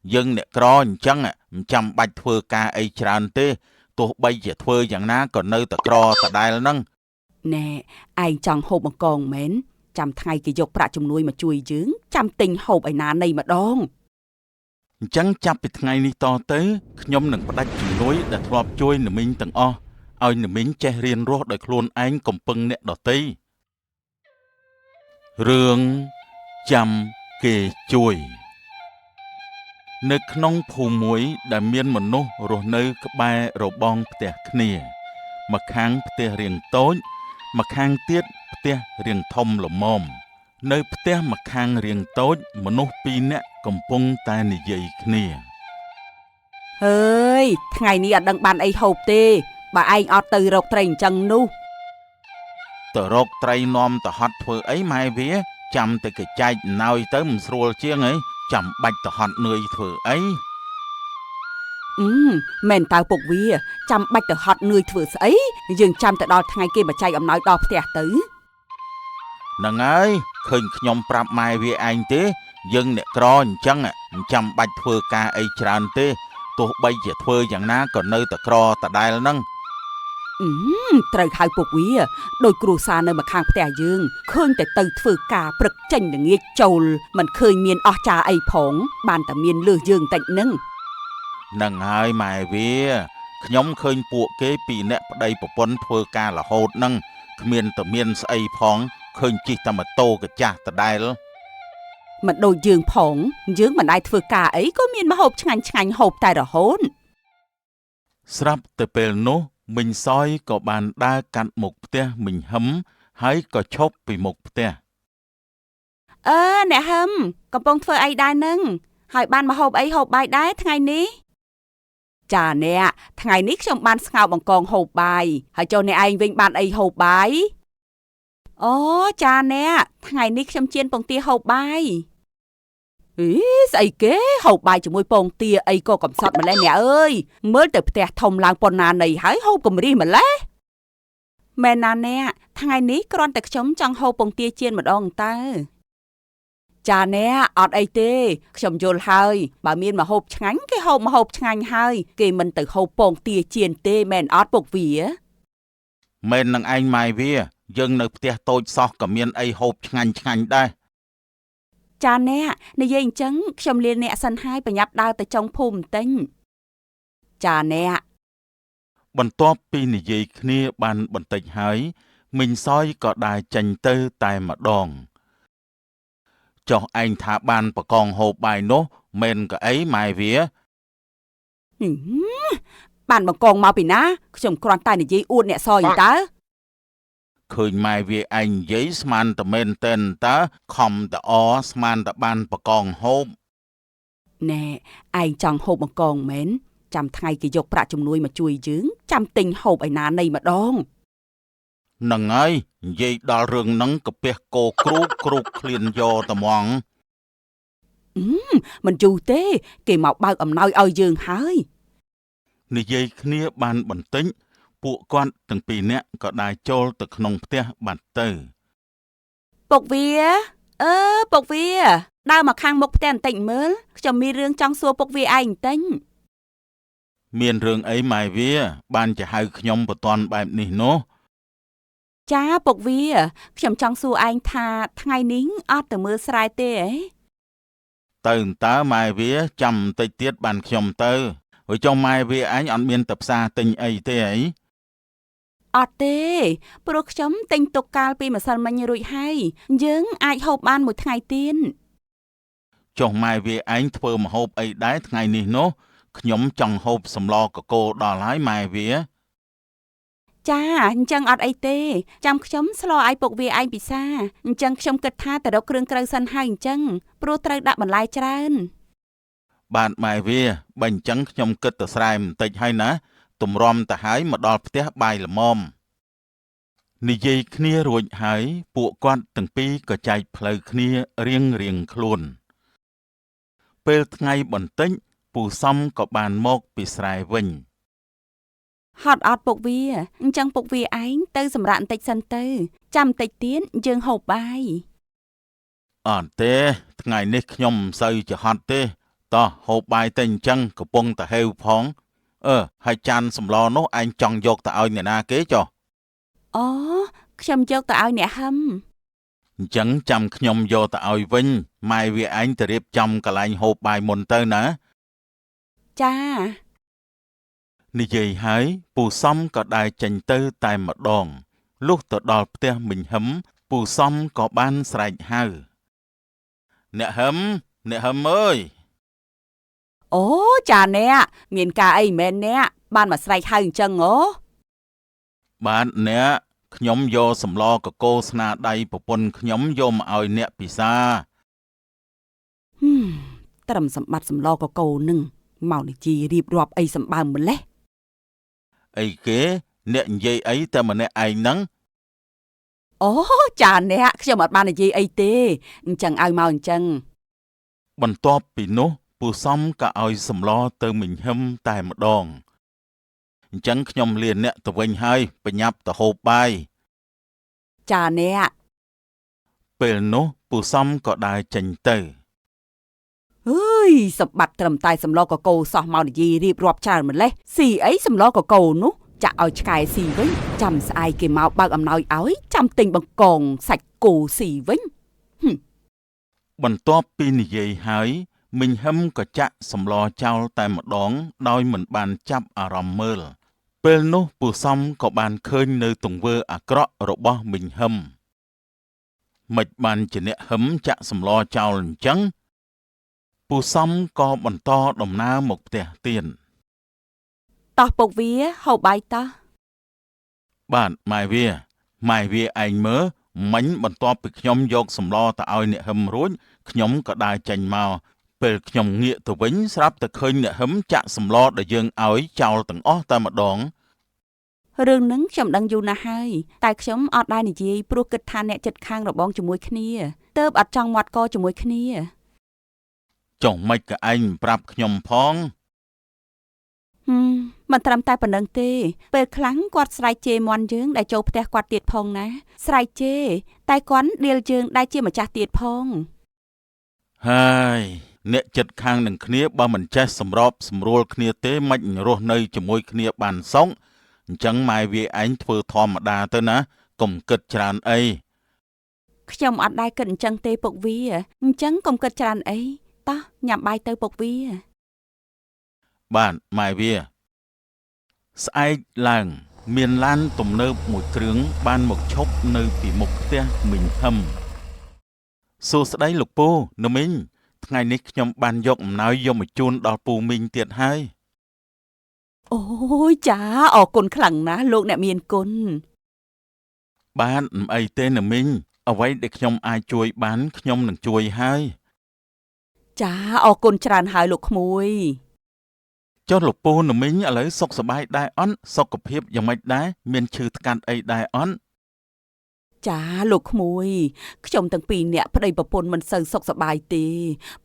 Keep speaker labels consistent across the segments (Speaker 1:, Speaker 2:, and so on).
Speaker 1: dân nè cro chăng chăm bạch thưa ca ấy tràn tê tôi bây giờ thưa dạng ná còn nơi ta cro ta đai nâng
Speaker 2: nè ai chẳng hộp mà còn mến chăm thay cái dục bạ trong nuôi mà chui dướng chăm tình hộp ấy ná này mà đong
Speaker 1: chẳng chắp bị ngày ní to tới nhóm nâng bắt đạch chừng núi đã thọp chui nửa mình tầng o ôi nửa mình che riêng rốt đời khuôn anh cầm pưng nè đỏ tây rương chăm kê chui nơi nông phù muối đã miên một nô rồi nơi các bài rồi bong tè khnia mà kháng tè riêng tối mà kháng tiết tè riêng thông là mồm nơi tè mà kháng riêng tối một nô pin nè cầm pung tai nì dây khnia
Speaker 2: ơi ngày ní đăng bàn ấy hộp tê bà anh ọt từ rọc trành chân nu
Speaker 1: tờ rọc tray nom tờ hot thưa ấy mai vía chăm tờ cái chai nào tới một sôi chiêng ấy chăm bạch tờ hot nơi thưa ấy
Speaker 2: mền tao bục vi chăm bạch tờ hot nuôi thừa ấy dừng chăm tờ đo ngày kia mà chạy ẩm nói đo tè tử
Speaker 1: nâng ấy khơi nhom prap mai vía anh thế dân nè cro chăng chăm bạch thưa ca ấy tràn thế tôi bây giờ thưa dạng ná còn nơi tờ cro tờ đai nâng
Speaker 2: trời hai bục vi đôi cừu xa nơi mà khang tè dương khơiแต่từ thừa cả bực chanh để nghe trầu mình khơi miền ở trà ấy phóng bàn tờ miền lừa dương tịnh nâng
Speaker 1: nâng hai mai vía nhóm khơi buộc kế bị nè đây bộ pon thưa ca là hột nâng miền tờ miền ấy phóng khơi chỉ tầm mà tô cái cha tờ đai đó
Speaker 2: mà đôi dương phóng dương mà ai thừa cả ấy có miền mà hộp chanh hộp tai rồi hôn
Speaker 1: sắp từ bề nô mình soi có bàn đa cạn một tia mình hấm hãy có chốt vì một tia
Speaker 2: nè hâm còn bông phơi ai đai nâng hỏi ban mà hộp ấy hộp bài đái ngày ní chà nè ngày ní trong ban ngào bằng con hộp bài hỏi cho nè anh vinh ban ấy hộp bài chà nè ngày ní trong chiên bông tia hộp bài ý gì kế hộp bài cho môi bông tia ấy có cầm sọt mà lên nè ơi mới từ tia thông lang pon nà này hãy hộp cầm đi mà lẽ mẹ nà nè ngày ní con tật chống trong hộp bông tia chiên mà đong ta chà nè ọt ấy tê chồng vô hơi bà miên mà hộp ngánh cái hộp mà hộp ngánh hơi kì mình từ hộp bông tia chiên tê mẹn ọt bộc vía
Speaker 1: mẹn nâng anh mai vía dân nơi tia tôi sọc cả miên ấy hộp ngánh đây
Speaker 2: chà nè nè dây chấn chồng liền nè sân hai bà nhập đau từ trong phùm tinh chà nè
Speaker 1: bần top pi nè dây khnia bàn bần tịch hái mình soi có đài chành tơ tài mà đòn cho anh thả bàn và con hộp bài nốt men cái ấy mai vía
Speaker 2: bàn bằng con mau bị ná chồng con tay nè dây uốn nè soi ta
Speaker 1: khơi mai vía anh giấy sman tờ men tên ta không tờ o sman tờ bàn và con hộp
Speaker 2: nè anh chẳng hộp bằng con mến chăm thay cái dục bạ trong nuôi mà chui dướng chăm tình hộp ấy ná này mà đong
Speaker 1: nâng ấy dây đo rừng nâng cặp bè cô kruk liền vô tờ mong
Speaker 2: mình chu tê kì mọc bao ẩm nói ơi dương hơi
Speaker 1: nì dây khnia bàn bẩn tính bộ quan từng pì nè có đài chôl từ nông tia bản tử
Speaker 2: bộc vía bộc vía đau mà khang mục tên tịnh mới cho mi rương trong xua bộc vía anh tính
Speaker 1: miền rừng ấy mai vía ban chỉ hai nhom một toàn bài nì nô
Speaker 2: cha bộc vía chồng trong xua anh tha ngày nín ót từ mưa sài tê ấy
Speaker 1: từ tá mai vía chầm tây tiết bàn nhom tơ ở trong mai vía anh ăn miên tập xa tình ấy tê ấy
Speaker 2: ọt tê pro chấm tình tục cal pi mà sân mình rụi hay dướng ai hộp ban một ngày tiên
Speaker 1: trong mai vía anh thưa mà hộp ấy đái ngày nì nô nhóm trong hộp sầm lo của cô đò lái mai vía
Speaker 2: cha chân ọt ấy tê chăm chấm slo ai bộc vía anh bị xa chân chấm kịch thaแต่ đọc krương krơ sân hai chân pro trời đã bản lai trơn
Speaker 1: bạn mai vía bánh trắng nhóm kịch từ sai tịnh hay ná tụm rom ta hái mà đo tia bài là mom nì dây khnia ruột hái bộ quan từng pi có chạy phơi khnia riêng khuôn pel ngày bẩn tính phụ xong có bàn một bị sai vinh
Speaker 2: hot ọt bộc vía chân bộc vía anh tư sầm rạn tịch sân tư chăm tịch tiến dương hộp bài
Speaker 1: tê ngày nít nhom xây cho hot tê តោះហូបបាយទៅអញ្ចឹងកំពុងតែហេវផងហើយចានសម្លនោះឯងចង់យកទៅឲ្យអ្នកណាគេចុះ
Speaker 2: អូខ្ញុំយកទៅឲ្យអ្នកហឹម
Speaker 1: អញ្ចឹងចាំខ្ញុំយកទៅឲ្យវិញម៉ែវាឯងទៅរៀបចំកន្លែងហូបបាយមុនទៅណា
Speaker 2: ចា
Speaker 1: និយាយហើយពូសំក៏ដើរចេញទៅតែម្ដងលុះទៅដល់ផ្ទះមិញហឹមពូសំក៏បានស្រែកហៅអ្នកហឹមអើយ
Speaker 2: អូចាអ្នកមានការអីមែនអ្នកបានមកស្រែកហៅអញ្ចឹងអូ
Speaker 1: បាទអ្នកខ្ញុំយកសម្លកកូរស្នាដៃប្រពន្ធខ្ញុំយកមកឲ្យអ្នកពិសា
Speaker 2: ត្រឹមសម្បត្តិសម្លកកូរនឹងមកនិយាយរៀបរាប់អីសម្បើមម្លេះ
Speaker 1: អីគេអ្នកនិយាយអីតែម្នាក់ឯងហ្នឹង
Speaker 2: អូចាអ្នកខ្ញុំអត់បាននិយាយអីទេអញ្ចឹងឲ្យមកអញ្ចឹង
Speaker 1: បន្ទាប់ពីនោះពូសំក៏ឲ្យសម្លទៅមិញហឹមតែម្ដងអញ្ចឹងខ្ញុំលាអ្នកទៅវិញហើយបញ្ញាប់ទៅហូបបាយ
Speaker 2: ចាអ្នក
Speaker 1: ពេលនោះពូសំក៏ដើរចេញទៅ
Speaker 2: អើយសម្បត្តិត្រឹមតែសម្លកកូរសោះមកនិយាយរៀបរាប់ច្រើនម្លេះស៊ីអីសម្លកកូរនោះចាក់ឲ្យឆ្កែស៊ីវិញចាំស្អែកគេមកបើកអំណោយឲ្យចាំទិញបង្កងសាច់គោស៊ីវិញ
Speaker 1: បន្ទាប់ពីនិយាយហើយមិញហឹមក៏ចាក់សម្លចោលតែម្ដងដោយមិនបានចាប់អារម្មណ៍មើលពេលនោះពូសំក៏បានឃើញនៅទង្វើអាក្រក់របស់មិញហឹមមិនបានជាអ្នកហឹមចាក់សម្លចោលអញ្ចឹងពូសំក៏បន្តដំណើរមកផ្ទះទៀត
Speaker 2: តោះពុកវាហូបបាយតោះ
Speaker 1: បាទម៉ែវាឯងមើលមិញបន្ទាប់ពីខ្ញុំយកសម្លទៅឲ្យអ្នកហឹមរួចខ្ញុំក៏ដើរចេញមកពេលខ្ញុំងាកទៅវិញស្រាប់តែឃើញអ្នកហឹមចាក់សម្លដែលយើងឲ្យចោលទាំងអស់តែម្ដង
Speaker 2: រឿងហ្នឹងខ្ញុំដឹងយូរណាស់ហើយតែខ្ញុំអត់ដែរនិយាយព្រោះគិតថាអ្នកចិត្តខាងរបងជាមួយគ្នាទើបអត់ចង់មាត់កជាមួយគ្នា
Speaker 1: ចុះមិនក៏ឯងប្រាប់ខ្ញុំផង
Speaker 2: មិនត្រឹមតែប៉ុណ្្នឹងទេពេលខ្លាំងគាត់ស្រែកជេរមន់យើងដែលចូលផ្ទះគាត់ទៀតផងណាស្រែកជេរតែគាត់ដៀលយើងដែលជាម្ចាស់ទៀតផង
Speaker 1: ហើយអ្នកចិត្តខាងនឹងគ្នាបើមិនចេះសម្របសម្រួលគ្នាទេមិនរស់នៅជាមួយគ្នាបានសុខអញ្ចឹងម៉ែវាឯងធ្វើធម្មតាទៅណាកុំគិតច្រើនអី
Speaker 2: ខ្ញុំអត់ដែរគិតអញ្ចឹងទេពុកវាអញ្ចឹងកុំគិតច្រើនអីតោះញ៉ាំបាយទៅពុកវា
Speaker 1: បាទម៉ែវាស្អែកឡើងមានឡានទំនើបមួយគ្រឿងបានមកឈប់នៅពីមុខផ្ទះមិញហឹមសួស្ដីលោកពូនៅមីងថ្ងៃនេះខ្ញុំបានយកអំណោយយកមកជូនដល់ពូមីងទៀតហើយ
Speaker 2: អូយចាអរគុណខ្លាំងណាស់លោកអ្នកមានគុណ
Speaker 1: បាទមិនអីទេនៅមីងអ្វីដែលខ្ញុំអាចជួយបានខ្ញុំនឹងជួយហើយ
Speaker 2: ចាអរគុណច្រើនហើយលោកក្មួយ
Speaker 1: ចុះលោកពូនៅមីងឥឡូវសុខសប្បាយដែរអត់សុខភាពយ៉ាងម៉េចដែរមានឈឺថ្កាត់អីដែរអត់
Speaker 2: ចាលោកក្មួយខ្ញុំទាំងពីរនាក់ប្តីប្រពន្ធមិនសូវសុខសប្បាយទេ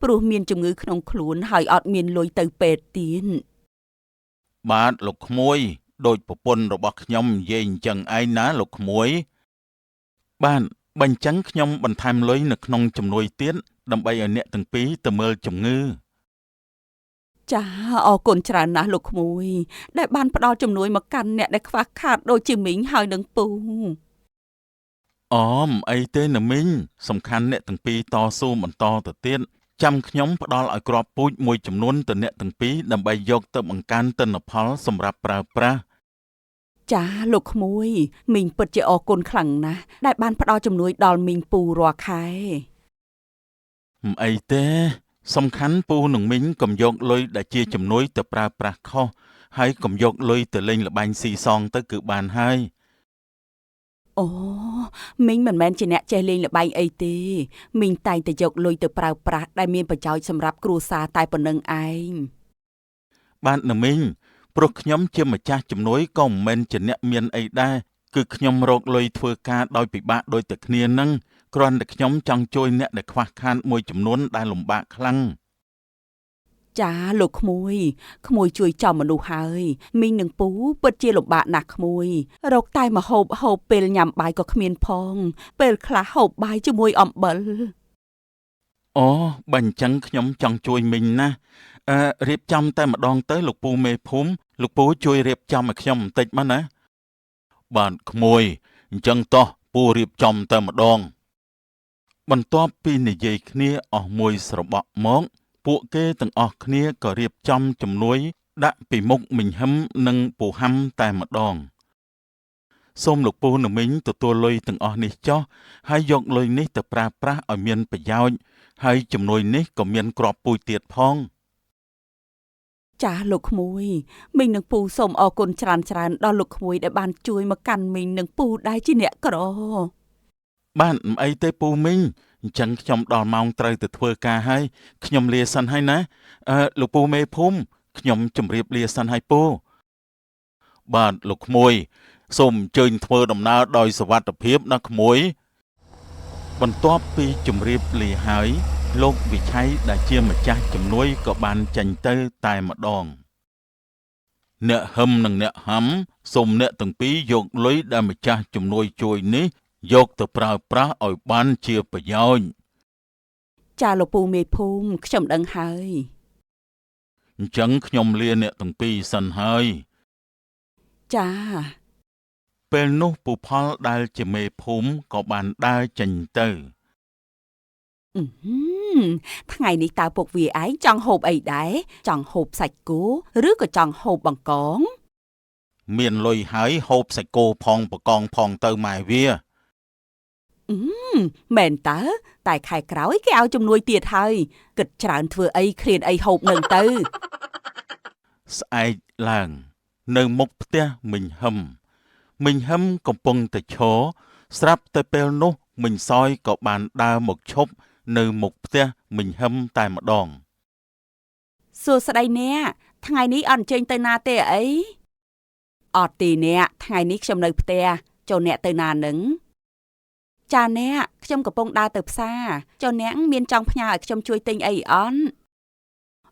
Speaker 2: ព្រោះមានជំងឺក្នុងខ្លួនហើយអត់មានលុយទៅពេទ្យទៀត
Speaker 1: បាទលោកក្មួយដូចប្រពន្ធរបស់ខ្ញុំនិយាយអញ្ចឹងឯងណាលោកក្មួយបាទបើអញ្ចឹងខ្ញុំបន្ថែមលុយនៅក្នុងជំនួយទៀតដើម្បីឲ្យអ្នកទាំងពីរទៅមើលជំងឺ
Speaker 2: ចាអរគុណច្រើនណាស់លោកក្មួយដែលបានផ្ដល់ជំនួយមកកាន់អ្នកដែលខ្វះខាតដូចជាមីងហើយនឹងពូ
Speaker 1: អូមិនអីទេណាមីងសំខាន់អ្នកទាំងពីរតស៊ូបន្តទៅទៀតចាំខ្ញុំផ្ដល់ឲ្យគ្រាប់ពូជមួយចំនួនទៅអ្នកទាំងពីរដើម្បីយកទៅបង្កើនទិន្នផលសម្រាប់ប្រើប្រាស់
Speaker 2: ចាលោកក្មួយមីងពិតជាអរគុណខ្លាំងណាស់ដែលបានផ្ដល់ជំនួយដល់មីងពូរាល់ខែ
Speaker 1: មិនអីទេសំខាន់ពូនឹងមីងកុំយកលុយដែលជាជំនួយទៅប្រើប្រាស់ខុសហើយកុំយកលុយទៅលេងល្បែងស៊ីសងទៅគឺបានហើយ
Speaker 2: អូមីងមិនមែនជាអ្នកចេះលេងល្បែងអីទេមីងតែងតែយកលុយទៅប្រើប្រាស់ដែលមានប្រយោជន៍សម្រាប់គ្រួសារតែប៉ុណ្្នឹងឯង
Speaker 1: បាទណាមីងព្រោះខ្ញុំជាម្ចាស់ជំនួយក៏មិនមែនជាអ្នកមានអីដែរគឺខ្ញុំរកលុយធ្វើការដោយពិបាកដូចតែគ្នានឹងគ្រាន់តែខ្ញុំចង់ជួយអ្នកដែលខ្វះខាតមួយចំនួនដែលលំបាកខ្លាំង
Speaker 2: ចាលោកក្មួយជួយចំមនុស្សហើយមីងនឹងពូពិតជាលំបាកណាស់ក្មួយរកតែមកហូបពេលញ៉ាំបាយក៏គ្មានផងពេលខ្លះហូបបាយជាមួយអំបិល
Speaker 1: អូបាញ់ចឹងខ្ញុំចង់ជួយមីងណារៀបចំតែម្ដងទៅលោកពូមេភូមិលោកពូជួយរៀបចំឲ្យខ្ញុំបន្តិចមកណាបាទក្មួយអញ្ចឹងតោះពូរៀបចំតែម្ដងបន្ទាប់ពីនិយាយគ្នាអស់មួយស្របក់មកពួកគេទាំងអស់គ្នាក៏រៀបចំជំនួយដាក់ពីមុខមីងហឹមនិងពូហាំតែម្ដងសូមលោកពូនិងមីងទទួលលុយទាំងអស់នេះចុះហើយយកលុយនេះទៅប្រើប្រាស់ឲ្យមានប្រយោជន៍ហើយជំនួយនេះក៏មានគ្រាប់ពូជទៀតផង
Speaker 2: ចាលោកក្មួយមីងនិងពូសូមអរគុណច្រើនដល់លោកក្មួយដែលបានជួយមកកាន់មីងនិងពូដែលជាអ្នកក្រ
Speaker 1: បានមិនអីទេពូមីងអញ្ចឹងខ្ញុំដល់ម៉ោងត្រូវទៅធ្វើការហើយខ្ញុំលាសិនហើយណាលោកពូមេភូមិខ្ញុំជម្រាបលាសិនហើយពូបាទលោកក្មួយសូមអញ្ជើញធ្វើដំណើរដោយសុវត្ថិភាពណាក្មួយបន្ទាប់ពីជម្រាបលាហើយលោកវិឆ័យដែលជាម្ចាស់ជំនួយក៏បានចេញទៅតែម្ដងអ្នកហឹមនិងអ្នកហាំសូមអ្នកទាំងពីរយកលុយដែលម្ចាស់ជំនួយជួយនេះយកទៅប្រើប្រាស់ឲ្យបានជាប្រយោជន៍
Speaker 2: ចាលោកពូមេភូមិខ្ញុំដឹងហើយ
Speaker 1: អញ្ចឹងខ្ញុំលាអ្នកទាំងពីរសិនហើយ
Speaker 2: ចា
Speaker 1: ពេលនោះពូផលដែលជាមេភូមិក៏បានដើរចេញទៅ
Speaker 2: ថ្ងៃនេះតើពុកវាឯងចង់ហូបអីដែរចង់ហូបសាច់គោឬក៏ចង់ហូបបង្កង
Speaker 1: មានលុយហើយហូបសាច់គោផងបង្កងផងទៅម៉ែវា
Speaker 2: មែនតើតែខែក្រោយគេឲ្យជំនួយទៀតហើយគិតច្រើនធ្វើអីឃ្លានអីហូបនឹងទៅ
Speaker 1: ស្អែកឡើងនៅមុខផ្ទះមីងហឹមកំពុងតែឈរស្រាប់តែពេលនោះមីងសយក៏បានដើរមកឈប់នៅមុខផ្ទះមីងហឹមតែម្ដង
Speaker 2: សួស្ដីអ្នកថ្ងៃនេះអត់អញ្ជើញទៅណាទេអីអត់ទេអ្នកថ្ងៃនេះខ្ញុំនៅផ្ទះចូលអ្នកទៅណានឹងចាអ្នកខ្ញុំកំពុងដើរទៅផ្សារចូលអ្នកមានចង់ផ្ញើឲ្យខ្ញុំជួយទិញអីអន់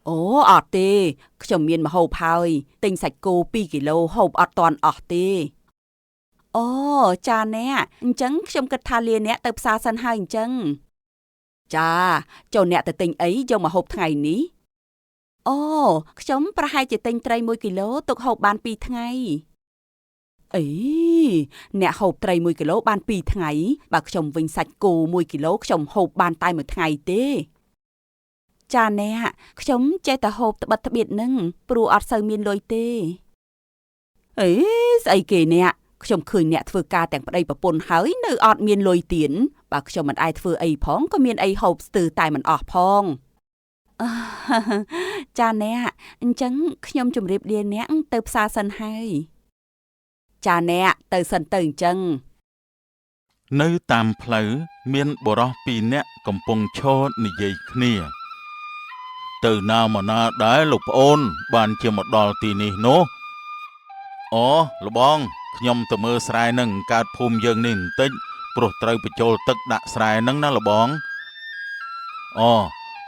Speaker 2: អូអត់ទេខ្ញុំមានម្ហូបហើយទិញសាច់គោ2គីឡូហូបអត់ទាន់អស់ទេអូចាអ្នកអញ្ចឹងខ្ញុំគិតថាលាអ្នកទៅផ្សារសិនហើយអញ្ចឹងចាចូលអ្នកទៅទិញអីយកមកហូបថ្ងៃនេះអូខ្ញុំប្រហែលជាទិញត្រី1គីឡូទុកហូបបាន2ថ្ងៃអីអ្នកហូបត្រី1គីឡូបាន2ថ្ងៃបើខ្ញុំវិញសាច់គោ1គីឡូខ្ញុំហូបបានតែ1ថ្ងៃទេចាអ្នកខ្ញុំចេះតែហូបត្បិតត្បៀតនឹងព្រោះអត់សូវមានលុយទេអីស្អីគេអ្នកខ្ញុំឃើញអ្នកធ្វើការទាំងប្តីប្រពន្ធហើយនៅអត់មានលុយទៀនបើខ្ញុំមិនអាចធ្វើអីផងក៏មានអីហូបស្ទើរតែមិនអស់ផងចាអ្នកអញ្ចឹងខ្ញុំជម្រាបលាអ្នកទៅផ្សារសិនហើយចាអ្នកទៅសិនទៅអញ្ចឹង
Speaker 1: នៅតាមផ្លូវមានបុរស2នាក់កំពុងឈរនិយាយគ្នាទៅណាមកណាដែរលោកប្អូនបានជាមកដល់ទីនេះនោះអូលបងខ្ញុំទៅមើលស្រែនឹងកើតភូមិយើងនេះបន្តិចព្រោះត្រូវបញ្ចូលទឹកដាក់ស្រែនឹងណាលបងអូ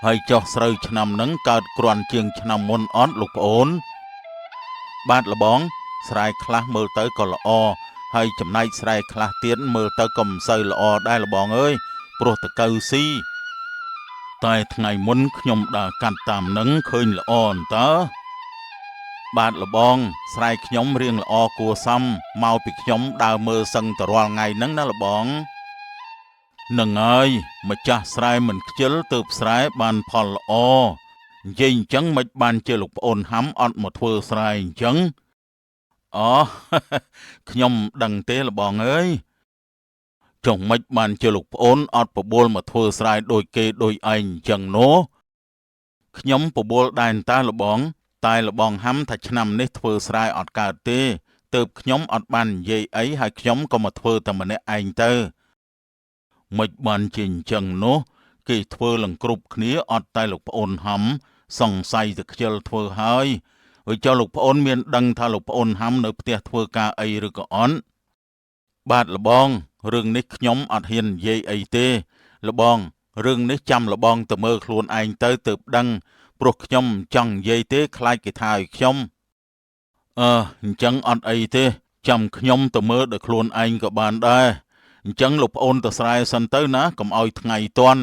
Speaker 1: ហើយចុះស្រូវឆ្នាំនឹងកើតគ្រាន់ជាងឆ្នាំមុនអត់លោកប្អូនបាទលបងស្រែខ្លះមើលទៅក៏ល្អហើយចំណែកស្រែខ្លះទៀតមើលទៅក៏មិនសូវល្អដែរលបងអើយព្រោះតកៅស៊ីតែថ្ងៃមុនខ្ញុំដើរកាត់តាមនឹងឃើញល្អអន្តើបាទលបងស្រែខ្ញុំរៀងល្អគួរសមមកពីខ្ញុំដើរមើលសឹងតរាល់ថ្ងៃហ្នឹងណាលបងនឹងហើយម្ចាស់ស្រែមិនខ្ជិលទើបស្រែបានផលល្អនិយាយអញ្ចឹងមិនបានជាលោកប្អូនហាំអត់មកធ្វើស្រែអញ្ចឹងអូខ្ញុំដឹងទេលបងអើយចុះមិនបានជាលោកប្អូនអត់បបួលមកធ្វើស្រែដូចគេដូចឯងអញ្ចឹងនោះខ្ញុំបបួលដែរតាលបងតែលបងហាំថាឆ្នាំនេះធ្វើស្រែអត់កើតទេទើបខ្ញុំអត់បាននិយាយអីហើយខ្ញុំក៏មកធ្វើតែម្នាក់ឯងទៅមិនបានជាអញ្ចឹងនោះគេធ្វើឡើងគ្រប់គ្នាអត់តែលោកប្អូនហាំសង្ស័យតែខ្ជិលធ្វើហើយចុះលោកប្អូនមានដឹងថាលោកប្អូនហាំនៅផ្ទះធ្វើការអីឬក៏អត់បាទលបងរឿងនេះខ្ញុំអត់ហ៊ាននិយាយអីទេលបងរឿងនេះចាំលបងទៅមើលខ្លួនឯងទៅទើបដឹងព្រោះខ្ញុំចង់និយាយទេខ្លាចគេថាឲ្យខ្ញុំអញ្ចឹងអត់អីទេចាំខ្ញុំទៅមើលដោយខ្លួនឯងក៏បានដែរអញ្ចឹងលោកប្អូនទៅស្រែសិនទៅណាកុំឲ្យថ្ងៃទាន់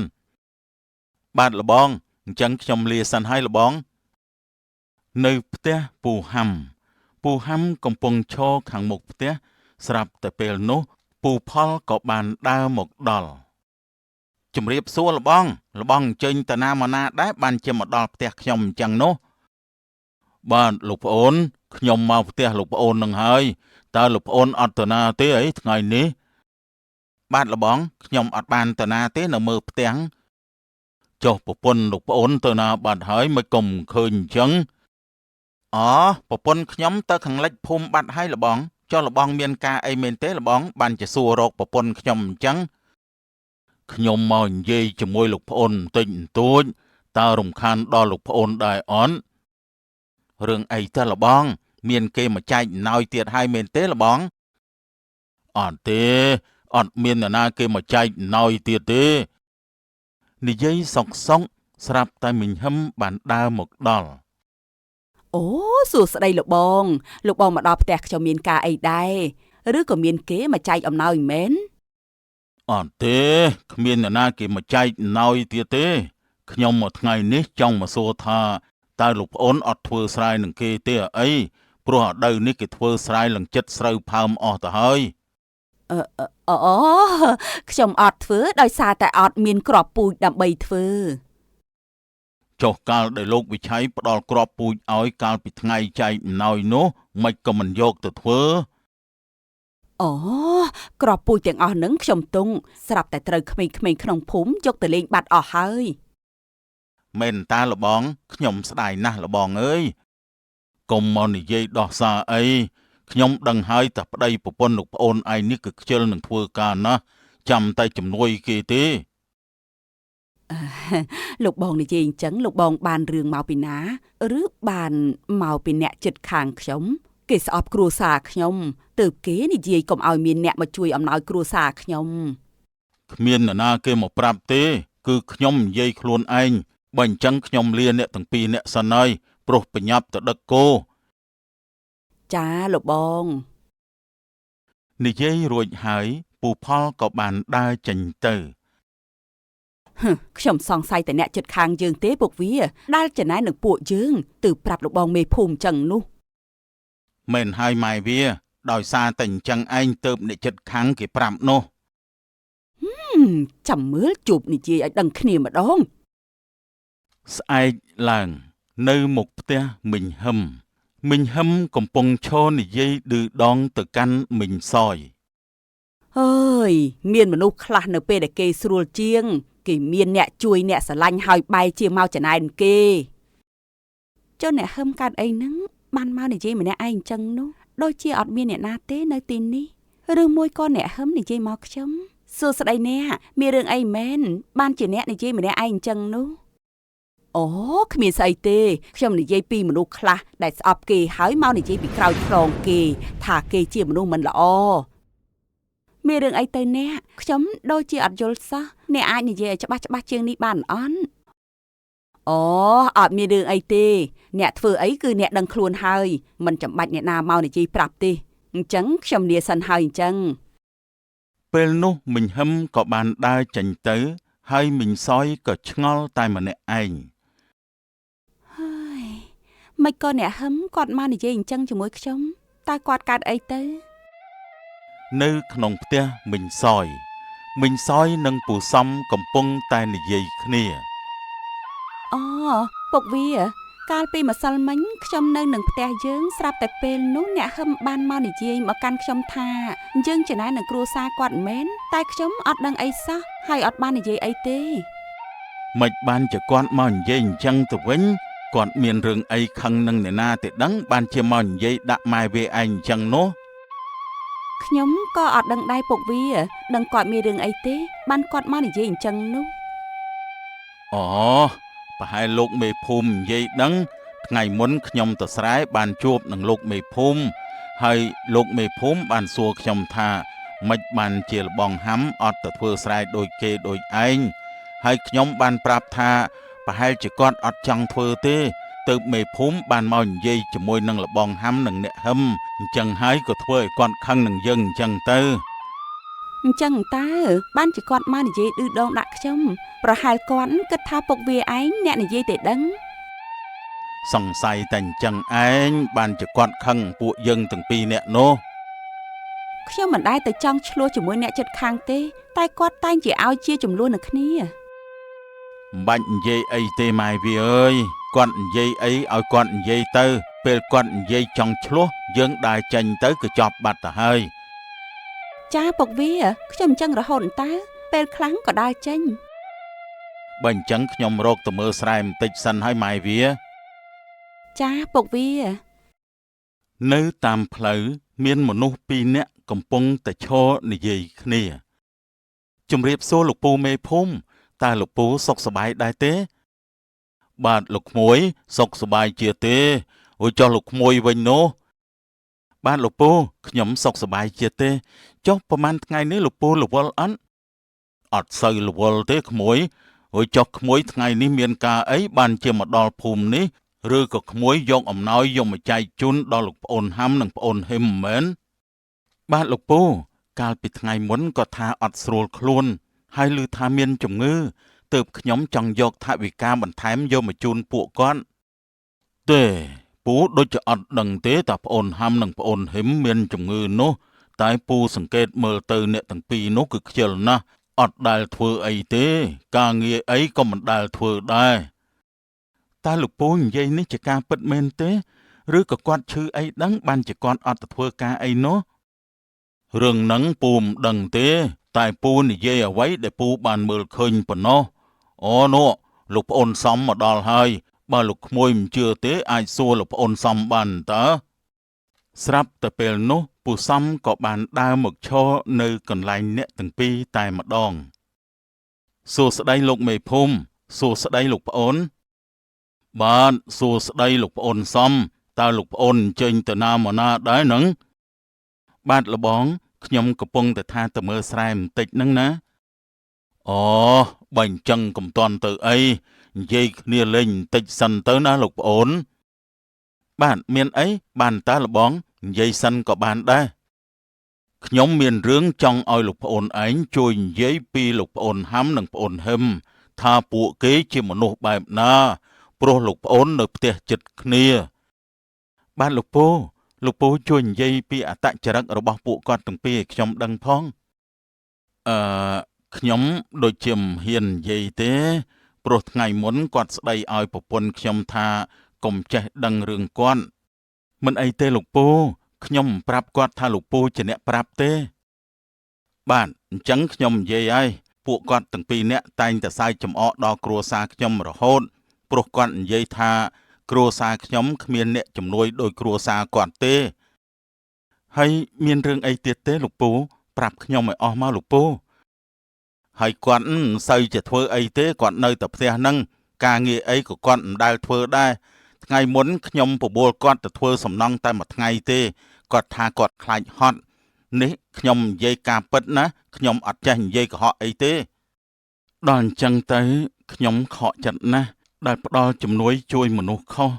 Speaker 1: បាទលបងអញ្ចឹងខ្ញុំលាសិនហើយលបងនៅផ្ទះពូហាំកំពុងឈរខាងមុខផ្ទះស្រាប់តែពេលនោះពូផលក៏បានដើរមកដល់ជំរាបសួរលបងអញ្ជើញតាណាមកណាដែរបានជាមកដល់ផ្ទះខ្ញុំអញ្ចឹងនោះបាទលោកប្អូនខ្ញុំមកផ្ទះលោកប្អូននឹងហើយតើលោកប្អូនអត់តាណាទេអីថ្ងៃនេះបាទលបងខ្ញុំអត់បានតាណាទេនៅមើលផ្ទាំងចុះប្រពន្ធលោកប្អូនទៅណាបាត់ហើយមិនគុំឃើញអញ្ចឹងប្រពន្ធខ្ញុំទៅខាងលិចភូមិបាត់ហើយលបងចុះលបងមានការអីមែនទេលបងបានជាសួររកប្រពន្ធខ្ញុំអញ្ចឹងខ្ញុំមកនិយាយជាមួយលោកប្អូនបន្តិចបន្តួចតើរំខានដល់លោកប្អូនដែរអត់រឿងអីទៅលបងមានគេមកចែកអំណោយទៀតហើយមែនទេលបងអត់ទេអត់មាននរណាគេមកចែកអំណោយទៀតទេនិយាយសុកស្រាប់តែមិញហឹមបានដើរមកដល់
Speaker 2: អូសួស្ដីលោកបងមកដល់ផ្ទះខ្ញុំមានការអីដែរឬក៏មានគេមកចែកអំណោយមែន
Speaker 1: អត់ទេគ្មាននរណាគេមកចែកអំណោយទៀតទេខ្ញុំមួយថ្ងៃនេះចង់មកសួរថាតើលោកប្អូនអត់ធ្វើស្រែនឹងគេទេអីព្រោះរដូវនេះគេធ្វើស្រែឡើងចិត្តស្រូវផើមអស់ទៅហើយ
Speaker 2: ខ្ញុំអត់ធ្វើដោយសារតែអត់មានគ្រាប់ពូជដើម្បីធ្វើ
Speaker 1: ចុះកាលដែលលោកវិឆ័យផ្ដល់គ្រាប់ពូជឲ្យកាលពីថ្ងៃចែកអំណោយនោះមិនក៏មិនយកទៅធ្វើ
Speaker 2: គ្រាប់ពូជទាំងអស់ហ្នឹងខ្ញុំទុងស្រាប់តែត្រូវក្មេងៗក្នុងភូមិយកទៅលេងបាត់អស់ហើយ
Speaker 1: មែនតាលបងខ្ញុំស្ដាយណាស់លបងអើយកុំមកនិយាយដោះសារអីខ្ញុំដឹងហើយតែប្តីប្រពន្ធលោកប្អូនឯងនេះគឺខ្ជិលនឹងធ្វើការណាស់ចាំតែជំនួយគេទេ
Speaker 2: លោកបងនិយាយអញ្ចឹងលោកបងបានរឿងមកពីណាឬបានមកពីអ្នកចិត្តខាងខ្ញុំគេស្អប់គ្រួសារខ្ញុំទើបគេនិយាយកុំឲ្យមានអ្នកមកជួយអំណោយគ្រួសារខ្ញុំ
Speaker 1: គ្មាននរណាគេមកប្រាប់ទេគឺខ្ញុំនិយាយខ្លួនឯងបើអញ្ចឹងខ្ញុំលាអ្នកទាំងពីរអ្នកសិនហើយព្រោះប្រញាប់ទៅដឹកគោ
Speaker 2: ចាលោកបង
Speaker 1: និយាយរួចហើយពូផលក៏បានដើរចេញទៅ
Speaker 2: ខ្ញុំសង្ស័យតែអ្នកចិត្តខាងយើងទេពួកវាដែលចំណែននឹងពួកយើងទើបប្រាប់លោកបងមេភូមិចឹងនោះ
Speaker 1: មែនហើយម៉ែវាដោយសារតែអញ្ចឹងឯងទៅអ្នកចិត្តខាងគេប្រាប់នោះ
Speaker 2: ចាំមើលជួបនិយាយឲ្យដឹងគ្នាម្ដង
Speaker 1: ស្អែកឡើងនៅមុខផ្ទះមិញហឹមកំពុងឈរនិយាយឌឺដងទៅកាន់មិញសយ
Speaker 2: អើយមានមនុស្សខ្លះនៅពេលដែលគេស្រួលជាងគេមានអ្នកជួយអ្នកស្រឡាញ់ហើយបែរជាមកចំណែនគេចុះអ្នកហឹមកាត់អីហ្នឹងបានមកនិយាយម្នាក់ឯងអញ្ចឹងនោះដូចជាអត់មានអ្នកណាទេនៅទីនេះឬមួយក៏អ្នកហឹមនិយាយមកខ្ញុំសួស្ដីអ្នកមានរឿងអីមែនបានជាអ្នកនិយាយម្នាក់ឯងអញ្ចឹងនោះគ្មានស្អីទេខ្ញុំនិយាយពីមនុស្សខ្លះដែលស្អប់គេហើយមកនិយាយពីក្រោយខ្នងគេថាគេជាមនុស្សមិនល្អមានរឿងអីទៅអ្នកខ្ញុំដូចជាអត់យល់សោះអ្នកអាចនិយាយឲ្យច្បាស់ជាងនេះបានអត់អត់មានរឿងអីទេអ្នកធ្វើអីគឺអ្នកដឹងខ្លួនហើយមិនចាំបាច់អ្នកណាមកនិយាយប្រាប់ទេអញ្ចឹងខ្ញុំលាសិនហើយអញ្ចឹង
Speaker 1: ពេលនោះមិញហឹមក៏បានដើរចេញទៅហើយមិញសយក៏ឆ្ងល់តែម្នាក់ឯង
Speaker 2: មិនក៏អ្នកហឹមគាត់មកនិយាយអញ្ចឹងជាមួយខ្ញុំតើគាត់កើតអីទៅ
Speaker 1: នៅក្នុងផ្ទះមិញសយនិងពូសំកំពុងតែនិយាយគ្នា
Speaker 2: ពុកវាកាលពីម្សិលមិញខ្ញុំនៅនឹងផ្ទះយើងស្រាប់តែពេលនោះអ្នកហឹមបានមកនិយាយមកកាន់ខ្ញុំថាយើងចំណែននឹងគ្រួសារគាត់មែនតែខ្ញុំអត់ដឹងអីសោះហើយអត់បាននិយាយអីទេ
Speaker 1: មិនបានជាគាត់មកនិយាយអញ្ចឹងទៅវិញគាត់មានរឿងអីខឹងនឹងអ្នកណាទេដឹងបានជាមកនិយាយដាក់ម៉ែវាឯងអញ្ចឹងនោះ
Speaker 2: ខ្ញុំក៏អត់ដឹងដែរពុកវាដឹងគាត់មានរឿងអីទេបានគាត់មកនិយាយអញ្ចឹងនោះ
Speaker 1: ប្រហែលលោកមេភូមិនិយាយដឹងថ្ងៃមុនខ្ញុំទៅស្រែបានជួបនឹងលោកមេភូមិហើយលោកមេភូមិបានសួរខ្ញុំថាម៉េចបានជាលបងហាំអត់ទៅធ្វើស្រែដូចគេដូចឯងហើយខ្ញុំបានប្រាប់ថាប្រហែលជាគាត់អត់ចង់ធ្វើទេទើបមេភូមិបានមកនិយាយជាមួយនឹងលបងហាំនិងអ្នកហឹមអញ្ចឹងហើយក៏ធ្វើឲ្យគាត់ខឹងនឹងយើងអញ្ចឹងទៅ
Speaker 2: អញ្ចឹងតើបានជាគាត់មកនិយាយឌឺដងដាក់ខ្ញុំប្រហែលគាត់គិតថាពុកវាឯងអ្នកនិយាយទេដឹង
Speaker 1: សង្ស័យតែអញ្ចឹងឯងបានជាគាត់ខឹងពួកយើងទាំងពីរនាក់នោះ
Speaker 2: ខ្ញុំមិនដែលទៅចង់ឆ្លោះជាមួយអ្នកចិត្តខាងទេតែគាត់តែងជាឲ្យជាចំនួននឹងគ្នា
Speaker 1: មិនបាច់និយាយអីទេម៉ែវាអើយគាត់និយាយអីឲ្យគាត់និយាយទៅពេលគាត់និយាយចង់ឆ្លោះយើងដើរចេញទៅក៏ចប់បាត់ទៅហើយ
Speaker 2: ចាពុកវាខ្ញុំអញ្ចឹងរហូតតើពេលខ្លាំងក៏ដើរចេញ
Speaker 1: បើអញ្ចឹងខ្ញុំរកទៅមើលស្រែបន្តិចសិនហើយម៉ែវា
Speaker 2: ចាពុកវា
Speaker 1: នៅតាមផ្លូវមានមនុស្សពីរនាក់កំពុងតែឈរនិយាយគ្នាជំរាបសួរលោកពូមេភូមិតើលោកពូសុខសប្បាយដែរទេបាទលោកក្មួយសុខសប្បាយជាទេអូយចុះលោកក្មួយវិញនោះបាទលោកពូខ្ញុំសុខសប្បាយជាទេចុះប្រហែលថ្ងៃនេះលោកពូរវល់អត់សូវរវល់ទេក្មួយអូយចុះក្មួយថ្ងៃនេះមានការអីបានជាមកដល់ភូមិនេះឬក៏ក្មួយយកអំណោយយកមកចែកជូនដល់លោកប្អូនហាំនិងប្អូនហ៊ឹមមែនបាទលោកពូកាលពីថ្ងៃមុនក៏ថាអត់ស្រួលខ្លួនហើយឮថាមានជំងឺទើបខ្ញុំចង់យកថវិកាបន្ថែមយកមកជូនពួកគាត់ទេពូដូចជាអត់ដឹងទេតាប្អូនហាំនិងប្អូនហ៊ឹមមានជំងឺនោះតែពូសង្កេតមើលទៅអ្នកទាំងពីរនោះគឺខ្ជិលណាស់អត់ដែលធ្វើអីទេការងារអីក៏មិនដែលធ្វើដែរតើលោកពូនិយាយនេះជាការពិតមែនទេឬក៏គាត់ឈឺអីដឹងបានជាគាត់អត់ទៅធ្វើការអីនោះរឿងហ្នឹងពូមិនដឹងទេតែពូនិយាយអ្វីដែលពូបានមើលឃើញប៉ុណ្ណោះអូនោះលោកប្អូនសំមកដល់ហើយបើលោកក្មួយមិនជឿទេអាចសួរលោកប្អូនសំបានតើស្រាប់តែពេលនោះពូសំក៏បានដើរមកឈរនៅកន្លែងអ្នកទាំងពីរតែម្ដងសួស្ដីលោកមេភូមិសួស្ដីលោកប្អូនបាទសួស្ដីលោកប្អូនសំតើលោកប្អូនអញ្ជើញទៅណាមកណាដែរនឹងបាទលបងខ្ញុំកំពុងតែថាទៅមើលស្រែបន្តិចហ្នឹងណាអូបើអញ្ចឹងកុំតន់ទៅអីនិយាយគ្នាលេងបន្តិចសិនទៅណាលោកប្អូនបាទមានអីបានតើលបងនិយាយសិនក៏បានដែរខ្ញុំមានរឿងចង់ឲ្យលោកប្អូនឯងជួយនិយាយពីលោកប្អូនហាំនិងប្អូនហ៊ឹមថាពួកគេជាមនុស្សបែបណាព្រោះលោកប្អូននៅផ្ទះជិតគ្នាបាទលោកពូជួយនិយាយពីអត្តចរិតរបស់ពួកគាត់ទាំងពីរឲ្យខ្ញុំដឹងផងខ្ញុំដូចជាមិនហ៊ាននិយាយទេព្រោះថ្ងៃមុនគាត់ស្ដីឲ្យប្រពន្ធខ្ញុំថាកុំចេះដឹងរឿងគាត់មិនអីទេលោកពូខ្ញុំមិនប្រាប់គាត់ថាលោកពូជាអ្នកប្រាប់ទេបាទអញ្ចឹងខ្ញុំនិយាយហើយពួកគាត់ទាំងពីរនាក់តែងតែសើចចំអកដល់គ្រួសារខ្ញុំរហូតព្រោះគាត់និយាយថាគ្រួសារខ្ញុំគ្មានអ្នកជំនួយដោយគ្រួសារគាត់ទេហើយមានរឿងអីទៀតទេលោកពូប្រាប់ខ្ញុំឲ្យអស់មកលោកពូហើយគាត់មិនសូវជាធ្វើអីទេគាត់នៅតែផ្ទះហ្នឹងការងារអីក៏គាត់មិនដែលធ្វើដែរថ្ងៃមុនខ្ញុំបបួលគាត់ទៅធ្វើសំណង់តែមួយថ្ងៃទេគាត់ថាគាត់ខ្លាចហត់នេះខ្ញុំនិយាយការពិតណាខ្ញុំអត់ចេះនិយាយកុហកអីទេដល់អញ្ចឹងទៅខ្ញុំខកចិត្តណាស់ដែលផ្ដល់ជំនួយជួយមនុស្សខុស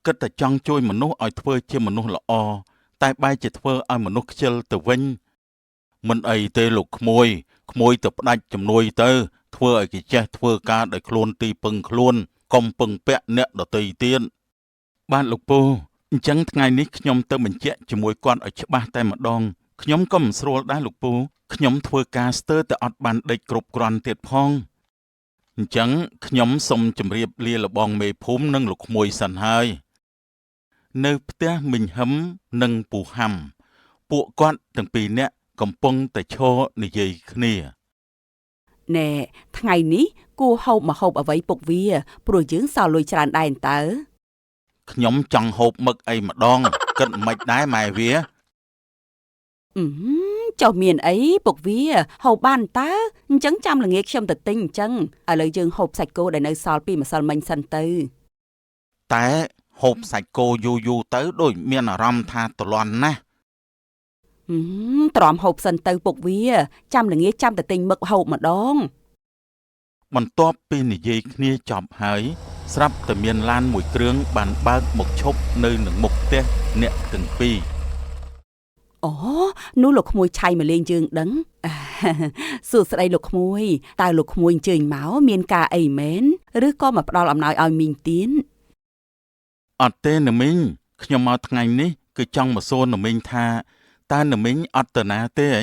Speaker 1: គិតតែចង់ជួយមនុស្សឲ្យធ្វើជាមនុស្សល្អតែបែរជាធ្វើឲ្យមនុស្សខ្ជិលទៅវិញមិនអីទេលោកក្មួយទៅផ្ដាច់ជំនួយទៅធ្វើឲ្យគេចេះធ្វើការដោយខ្លួនទីពឹងខ្លួនកុំពឹងពាក់អ្នកដទៃទៀតបាទលោកពូអញ្ចឹងថ្ងៃនេះខ្ញុំទៅបញ្ជាក់ជាមួយគាត់ឲ្យច្បាស់តែម្ដងខ្ញុំក៏មិនស្រួលដែរលោកពូខ្ញុំធ្វើការស្ទើរតែអត់បានដេកគ្រប់គ្រាន់ទៀតផងអញ្ចឹងខ្ញុំសូមជម្រាបលាលបងមេភូមិនិងលោកក្មួយសិនហើយនៅផ្ទះមីងហឹមនិងពូហាំពួកគាត់ទាំងពីរនាក់កំពុងតែឈរនិយាយគ្នា
Speaker 2: ណែថ្ងៃនេះគួរហូបម្ហូបអ្វីពុកវាព្រោះយើងសល់លុយច្រើនដែរតើ
Speaker 1: ខ្ញុំចង់ហូបមឹកអីម្ដងគិតមិនដែរម៉ែវា
Speaker 2: ចុះមានអីពុកវាហូបបានតើអញ្ចឹងចាំល្ងាចខ្ញុំទៅទិញអញ្ចឹងឥឡូវយើងហូបសាច់គោដែលនៅសល់ពីម្សិលមិញសិនទៅ
Speaker 1: តែហូបសាច់គោយូរទៅដូចមានអារម្មណ៍ថាទលាន់ណាស់
Speaker 2: ទ្រាំហូបសិនទៅពុកវាចាំល្ងាចចាំទៅទិញមឹកហូបម្ដង
Speaker 1: បន្ទាប់ពីនិយាយគ្នាចប់ហើយស្រាប់តែមានឡានមួយគ្រឿងបានបើកមកឈប់នៅនឹងមុខផ្ទះអ្នកទាំងពីរ
Speaker 2: អូនោះលោកក្មួយឆៃមកលេងយើងដឹងឥ សួស្តីលោកក្មួយតើលោកក្មួយអញ្ជើញមកមានការអីមែនឬក៏មកផ្ដល់អំណោយឲ្យមីងទៀន
Speaker 1: អត់ទេណាមីងខ្ញុំមកថ្ងៃនេះគឺចង់មកសួរណាមីងថាតើណាមីងអត់ទៅណាទេហី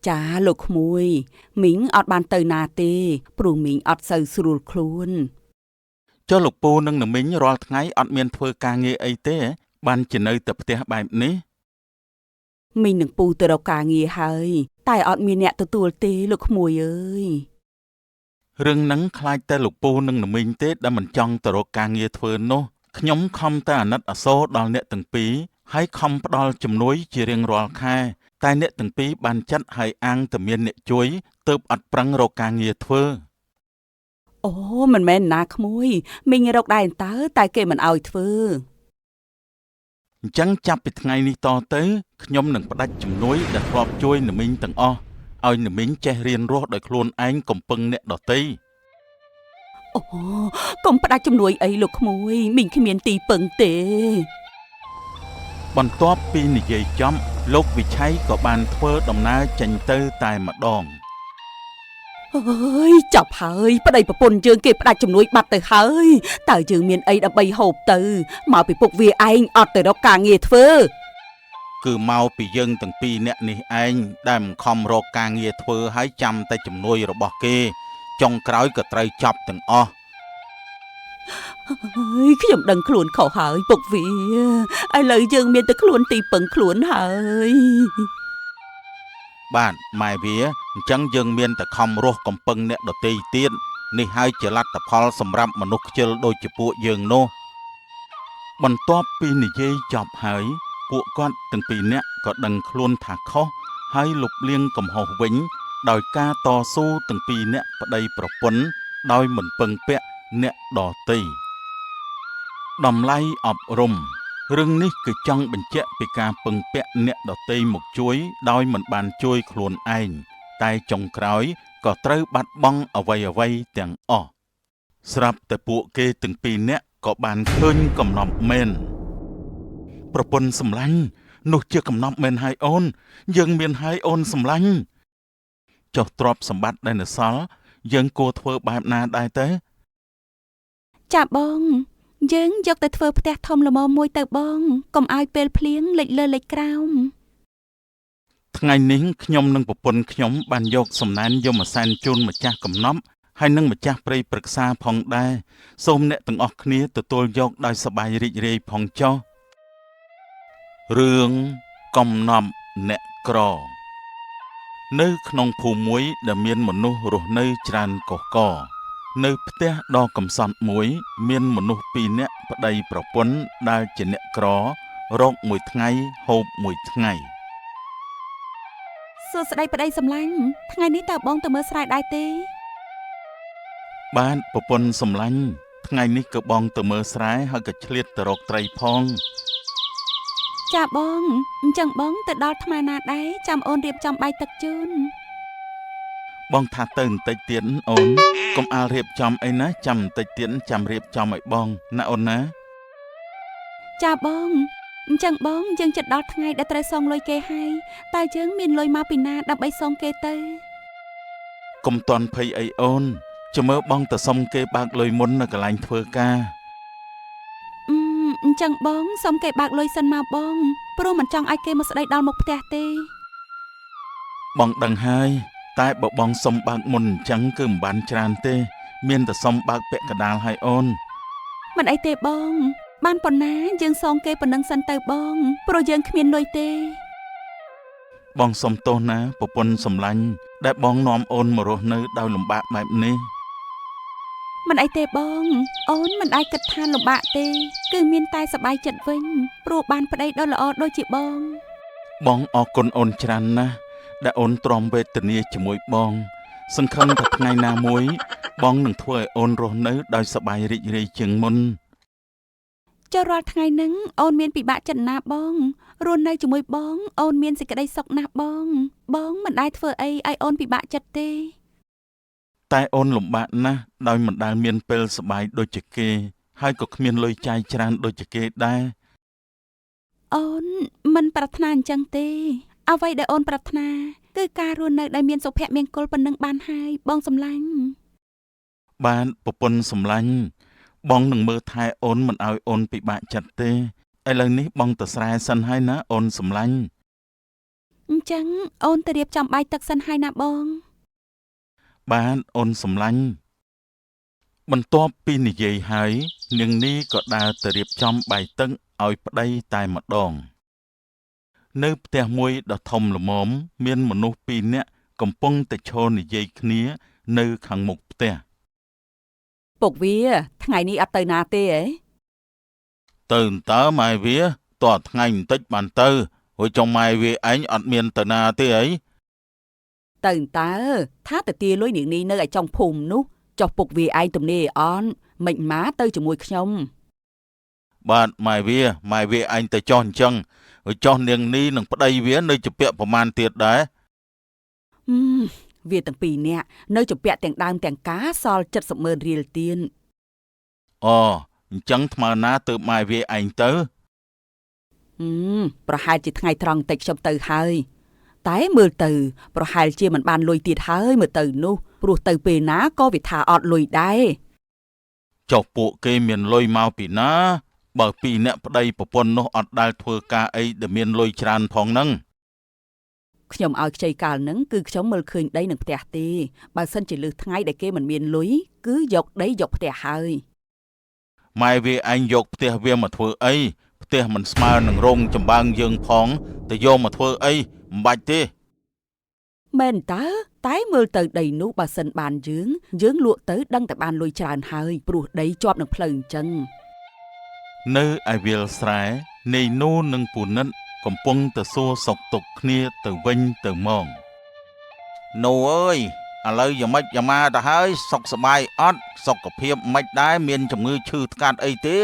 Speaker 2: ចាលោកក្មួយមីងអត់បានទៅណាទេព្រោះមីងអត់សូវស្រួលខ្លួន
Speaker 1: ចុះលោកពូនិងណាមីងរាល់ថ្ងៃអត់មានធ្វើការងារអីទេហ៎បានជានៅតែផ្ទះបែបនេះ
Speaker 2: មីងនឹងពូទៅរកការងារហើយតែអត់មានអ្នកទទួលទេលោកក្មួយអើយ
Speaker 1: រឿងហ្នឹងខ្លាចតែលោកពូនិងណាមីងទេដែលមិនចង់ទៅរកការងារធ្វើនោះខ្ញុំខំតែអាណិតអាសូរដល់អ្នកទាំងពីរហើយខំផ្ដល់ជំនួយជារៀងរាល់ខែតែអ្នកទាំងពីរបានចាត់ឲ្យអាងតែមានអ្នកជួយទើបអត់ប្រឹងរកការងារធ្វើ
Speaker 2: អូមិនមែនណាក្មួយមីងរកដែរតើតែគេមិនឲ្យធ្វើ
Speaker 1: អញ្ចឹងចាប់ពីថ្ងៃនេះតទៅខ្ញុំនឹងផ្ដាច់ជំនួយដែលធ្លាប់ជួយណាមីងទាំងអស់ឲ្យណាមីងចេះរៀនរស់ដោយខ្លួនឯងកុំពឹងអ្នកដទៃ
Speaker 2: អូកុំផ្ដាច់ជំនួយអីលោកក្មួយមីងគ្មានទីពឹងទេ
Speaker 1: បន្ទាប់ពីនិយាយចំលោកវិឆ័យក៏បានធ្វើដំណើរចេញទៅតែម្ដង
Speaker 2: អើយចាប់ហើយប្តីប្រពន្ធយើងគេផ្ដាច់ជំនួយបាត់ទៅហើយតើយើងមានអីដើម្បីហូបទៅមកពីពុកវាឯងអត់ទៅរកការងារធ្វើ
Speaker 1: គឺមកពីយើងទាំងពីរនាក់នេះឯងដែលមិនខំរកការងារធ្វើហើយចាំតែជំនួយរបស់គេចុងក្រោយក៏ត្រូវចាប់ទាំងអស់
Speaker 2: អើយខ្ញុំដឹងខ្លួនខុសហើយពុកវាឥឡូវយើងមានតែខ្លួនទីពឹងខ្លួនហើយ
Speaker 1: បាទម៉ែវាអញ្ចឹងយើងមានតែខំរស់កំពឹងអ្នកដទៃទៀតនេះហើយជាលទ្ធផលសម្រាប់មនុស្សខ្ជិលដូចជាពួកយើងនោះបន្ទាប់ពីនិយាយចប់ហើយពួកគាត់ទាំងពីរនាក់ក៏ដឹងខ្លួនថាខុសហើយលុបលាងកំហុសវិញដោយការតស៊ូទាំងពីរនាក់ប្តីប្រពន្ធដោយមិនពឹងពាក់អ្នកដទៃតម្លៃអប់រំរឿងនេះគឺចង់បញ្ជាក់ពីការពឹងពាក់អ្នកដទៃមកជួយដោយមិនបានជួយខ្លួនឯងតែចុងក្រោយក៏ត្រូវបាត់បង់អ្វីៗទាំងអស់ស្រាប់តែពួកគេទាំងពីរនាក់ក៏បានឃើញកំណប់មែនប្រពន្ធសម្លាញ់នោះជាកំណប់មែនហើយអូនយើងមានហើយអូនសម្លាញ់ចុះទ្រព្យសម្បត្តិដែលនៅសល់យើងគួរធ្វើបែបណាដែរទៅ
Speaker 2: ចាបងយើងយកទៅធ្វើផ្ទះធំល្មមមួយទៅបងកុំឲ្យពេលភ្លៀងលិចលើលិចក្រោម
Speaker 1: ថ្ងៃនេះខ្ញុំនិងប្រពន្ធខ្ញុំបានយកសំណែនយមសែនជូនម្ចាស់កំណប់ហើយនិងម្ចាស់ព្រៃប្រឹក្សាផងដែរសូមអ្នកទាំងអស់គ្នាទទួលយកដោយសប្បាយរីករាយផងចុះរឿងកំណប់អ្នកក្រនៅក្នុងភូមិមួយដែលមានមនុស្សរស់នៅច្រើនកុះករនៅផ្ទះដ៏កំសត់មួយមានមនុស្សពីរនាក់ប្តីប្រពន្ធដែលជាអ្នកក្ររកមួយថ្ងៃហូបមួយថ្ងៃ
Speaker 2: សួស្តីប្តីសម្លាញ់ថ្ងៃនេះតើបងទៅមើលស្រែដែរទេ
Speaker 1: បាទប្រពន្ធសម្លាញ់ថ្ងៃនេះក៏បងទៅមើលស្រែហើយក៏ឆ្លៀតទៅរកត្រីផង
Speaker 2: ចាបងអញ្ចឹងបងទៅដល់ថ្មណាដែរចាំអូនរៀបចំបាយទឹកជូន
Speaker 1: បងថាទៅបន្តិចទៀតអូនកុំអាលរៀបចំអីណាចាំបន្តិចទៀតចាំរៀបចំឲ្យបងណាអូនណា
Speaker 2: ចាបងអញ្ចឹងបងយើងជិតដល់ថ្ងៃដែលត្រូវសងលុយគេហើយតើយើងមានលុយមកពីណាដើម្បីសងគេទៅ
Speaker 1: កុំតន់ភ័យអីអូនចាំមើលបងទៅសុំគេបើកលុយមុននៅកន្លែងធ្វើការ
Speaker 2: អញ្ចឹងបងសុំគេបើកលុយសិនមកបងព្រោះមិនចង់ឲ្យគេមកស្ដីដល់មុខផ្ទះទេ
Speaker 1: បងដឹងហើយតែបើបងសុំបើកមុនអញ្ចឹងគឺមិនបានច្រើនទេមានតែសុំបើកពាក់កណ្ដាលឲ្យអូន
Speaker 2: មិនអីទេបងបានប៉ុណ្ណាយើងសងគេប៉ុណ្ណឹងសិនទៅបងព្រោះយើងគ្មានលុយទេ
Speaker 1: បងសុំទោសណាប្រពន្ធសម្លាញ់ដែលបងនាំអូនមករស់នៅដោយលំបាកបែបនេះ
Speaker 2: មិនអីទេបងអូនមិនអាចគិតថាលំបាកទេគឺមានតែសប្បាយចិត្តវិញព្រោះបានប្តីដ៏ល្អដូចជាបង
Speaker 1: បងអរគុណអូនច្រើនណាស់ដែលអូនទ្រាំវេទនាជាមួយបងសង្ឃឹមថាថ្ងៃណាមួយបងនឹងធ្វើឲ្យអូនរស់នៅដោយសប្បាយរីករាយជាងមុន
Speaker 2: ចុះរាល់ថ្ងៃហ្នឹងអូនមានពិបាកចិត្តណាបងរស់នៅជាមួយបងអូនមានសេចក្តីសុខណាស់បងមិនដែលធ្វើអីឲ្យអូនពិបាកចិត្តទេ
Speaker 1: តែអូនលំបាកណាស់ដោយមិនដែលមានពេលសប្បាយដូចជាគេហើយក៏គ្មានលុយចាយច្រើនដូចជាគេដែរ
Speaker 2: អូនមិនប្រាថ្នាអញ្ចឹងទេអ្វីដែលអូនប្រាថ្នា គឺការរស់នៅដែលមានសុភមង្គលប៉ុណ្ណឹងបានហើយបងសំឡាញ់
Speaker 1: បានប្រពន្ធសម្លាញ់បងនឹងមើលថែអូនមិនឲ្យអូនពិបាកចិត្តទេឥឡូវនេះបងទៅស្រែសិនហើយណាអូនសម្លាញ់
Speaker 2: អញ្ចឹងអូនទៅរៀបចំបាយទឹកសិនហើយណាបង
Speaker 1: បានអូនសម្លាញ់បន្ទាប់ពីនិយាយហើយនាងនេះក៏ដើរទៅរៀបចំបាយទឹកឲ្យប្តីតែម្ដងនៅផ្ទះមួយដ៏ធំល្មមមានមនុស្សពីរនាក់កំពុងតែឈរនិយាយគ្នានៅខាងមុខផ្ទះ
Speaker 2: ពុកវាថ្ងៃនេះអត់ទៅណាទេហ៎
Speaker 1: ទៅតើម៉ែវាតោះថ្ងៃបន្តិចបានទៅហើយចុងម៉ែវាឯងអត់មានទៅណាទេអី
Speaker 2: ទៅតើថាទៅទាលុយនាងនេះនៅឯចុងភូមិនោះចុះពុកវាឯងទំនេរអនមិនម៉ាទៅជាមួយខ្ញុំ
Speaker 1: បាទម៉ែវាឯងទៅចោះអញ្ចឹងហើយចោះនាងនេះនឹងប្តីវានៅជាពាក់ប្រមាណទៀតដែរ
Speaker 2: វាទាំងពីរនាក់នៅជាពាក់ទាំងដើមទាំងការសល់70,000រៀលទៀត
Speaker 1: អូអញ្ចឹងថ្មើរណាទៅម៉ែវាឯងទៅ
Speaker 2: ប្រហែលជាថ្ងៃត្រង់តិចខ្ញុំទៅហើយតែមើលទៅប្រហែលជាមិនបានលុយទៀតហើយមើលទៅនោះព្រោះទៅពេលណាក៏វាថាអត់លុយដែរ
Speaker 1: ចុះពួកគេមានលុយមកពីណាបើពីរអ្នកប្តីប្រពន្ធនោះអត់ដែលធ្វើការអីដែលមានលុយច្រើនផងហ្នឹង
Speaker 2: ខ្ញុំឲ្យខ្ចីកាលហ្នឹងគឺខ្ញុំមើលឃើញដីនឹងផ្ទះទេបើសិនជាលឺថ្ងៃដែលគេមិនមានលុយគឺយកដីយកផ្ទះហើយ
Speaker 1: ម៉ែវាឯងយកផ្ទះវាមកធ្វើអីផ្ទះមិនស្មើនឹងរោងចម្បាំងយើងផងទៅយកមកធ្វើអីមិនបាច់ទេ
Speaker 2: មែនតើតែមើលទៅដីនោះបើសិនបានយើងលក់ទៅដឹងតែបានលុយច្រើនហើយព្រោះដីជាប់នឹងផ្លូវអញ្ចឹង
Speaker 1: នៅឯវាលស្រែនៃនូនិងពូនិតកំពុងទៅសួរសុខទុក្ខគ្នាទៅវិញទៅមកនូអើយឥឡូវយ៉ាងម៉េចយ៉ាងម៉ាទៅហើយសុខសប្បាយអត់សុខភាពមិនដែរមានជំងឺឈឺថ្កាត់អីទេ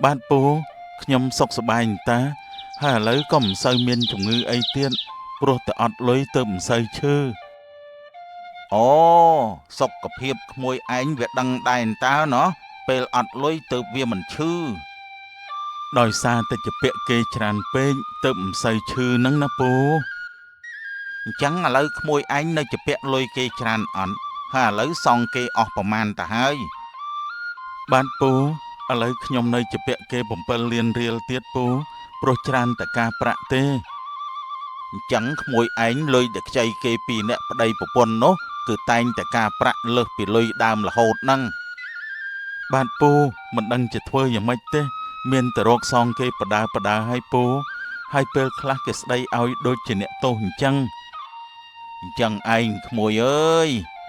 Speaker 1: បាទពូខ្ញុំសុខសប្បាយតាហើយឥឡូវក៏មិនសូវមានជំងឺអីទៀតព្រោះតែអត់លុយទៅមិនសូវឈឺអូសុខភាពក្មួយឯងវាដឹងដែរតើណោះពេលអត់លុយទៅវាមិនឈឺដោយសារតែជាពាក់គេច្រើនពេកទៅមិនសូវឈឺហ្នឹងណាពូអញ្ចឹងឥឡូវក្មួយឯងនៅជាពាក់លុយគេច្រើនអត់ហើយឥឡូវសងគេអស់ប្រមាណទៅហើយបាទពូឥឡូវខ្ញុំនៅជាពាក់គេ7លានរៀលទៀតពូព្រោះច្រើនតែការប្រាក់ទេអញ្ចឹងក្មួយឯងលុយដែលខ្ចីគេពីអ្នកប្តីប្រពន្ធនោះគឺតែងតែការប្រាក់លើសពីលុយដើមរហូតហ្នឹងបាទពូមិនដឹងជាធ្វើយ៉ាងម៉េចទេមានតែរកសងគេបដាឲ្យពូហើយពេលខ្លះគេស្ដីឲ្យដូចជាអ្នកទោសអញ្ចឹងឯងក្មួយអើយ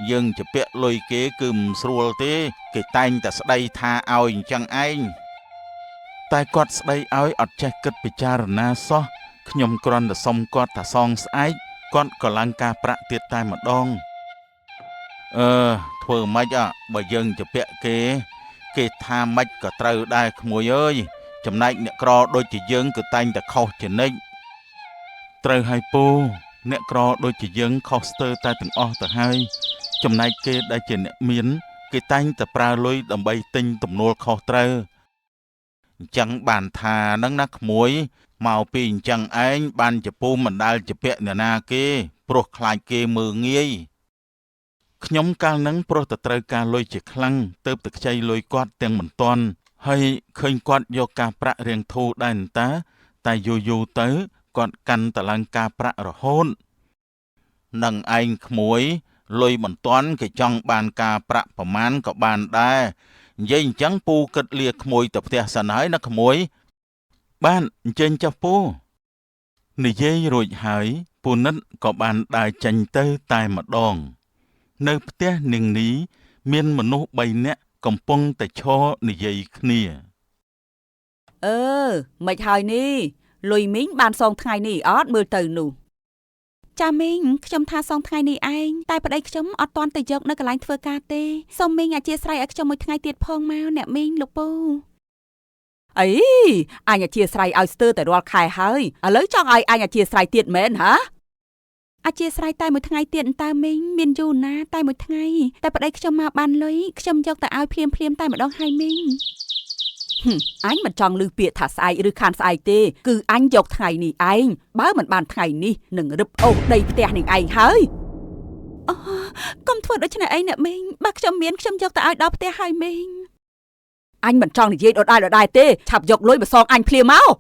Speaker 1: យើងជាពាក់លុយគេគឺមិនស្រួលទេគេតែងតែស្ដីថាឲ្យអញ្ចឹងឯងតែគាត់ស្ដីឲ្យអត់ចេះគិតពិចារណាសោះខ្ញុំគ្រាន់តែសុំគាត់ថាសងស្អែកគាត់ក៏ឡើងការប្រាក់ទៀតតែម្ដងធ្វើម៉េចបើយើងជាពាក់គេថាម៉េចក៏ត្រូវដែរក្មួយអើយចំណែកអ្នកក្រដូចជាយើងគឺតែងតែខុសជានិច្ចត្រូវឲ្យពូអ្នកក្រដូចជាយើងខុសស្ទើរតែទាំងអស់ទៅហើយចំណែកគេដែលជាអ្នកមានគេតែងតែប្រើលុយដើម្បីទិញទំនួលខុសត្រូវអញ្ចឹងបានថានឹងណាក្មួយមកពីអញ្ចឹងឯងបានជាពូមិនដែលជាពាក់អ្នកណាគេព្រោះខ្លាចគេមើលងាយខ្ញុំកាលហ្នឹងព្រោះតែត្រូវការលុយជាខ្លាំងទៅខ្ចីលុយគាត់ទាំងមិនទាន់ហើយឃើញគាត់យកការប្រាក់រៀងធូរដែរតែយូរទៅគាត់កាន់តឡើងការប្រាក់រហូតនឹងឯងក្មួយលុយមិនទាន់គេចង់បានការប្រាក់ប្រមាណក៏បានដែរនិយាយអញ្ចឹងពូគិតលាក្មួយទៅផ្ទះសិនហើយណាក្មួយបានអញ្ចឹងចុះពូនិយាយរួចហើយពូនិតក៏បានដើរចេញទៅតែម្ដងនៅផ្ទះនាងនេះមានមនុស្ស3នាក់កំពុងតែឈរនិយាយគ្នា
Speaker 2: មិនហើយនេះលុយមីងបានសងថ្ងៃនេះអត់មើលទៅនោះចាមីងខ្ញុំថាសងថ្ងៃនេះឯងតែប្តីខ្ញុំអត់ទាន់ទៅយកនៅកន្លែងធ្វើការទេសូមមីងអធិស្ឋានឲ្យខ្ញុំមួយថ្ងៃទៀតផងមកអ្នកមីងលោកពូអីអញអធិស្ឋានឲ្យស្ទើរតែរាល់ខែហើយឥឡូវចង់ឲ្យអញអធិស្ឋានទៀតមែនហ៎អធិស្ឋានតែមួយថ្ងៃទៀតតើមីងមានយូរណាតែមួយថ្ងៃតែប្តីខ្ញុំមកបានលុយខ្ញុំយកទៅឲ្យភ្លាមតែម្ដងហើយមីង អញមិនចង់ឮពាក្យថាស្អែកឬខានស្អែកទេគឺអញយកថ្ងៃនេះឯងបើមិនបានថ្ងៃនេះនឹងរឹបអូសដីផ្ទះនឹងឯងហើយកុំធ្វើដូច្នេះអីអ្នកមីងបើខ្ញុំមានខ្ញុំយកទៅឲ្យដល់ផ្ទះហើយមីងអញមិនចង់និយាយដដែលទេឆាប់យកលុយមកសងអញភ្លាមមក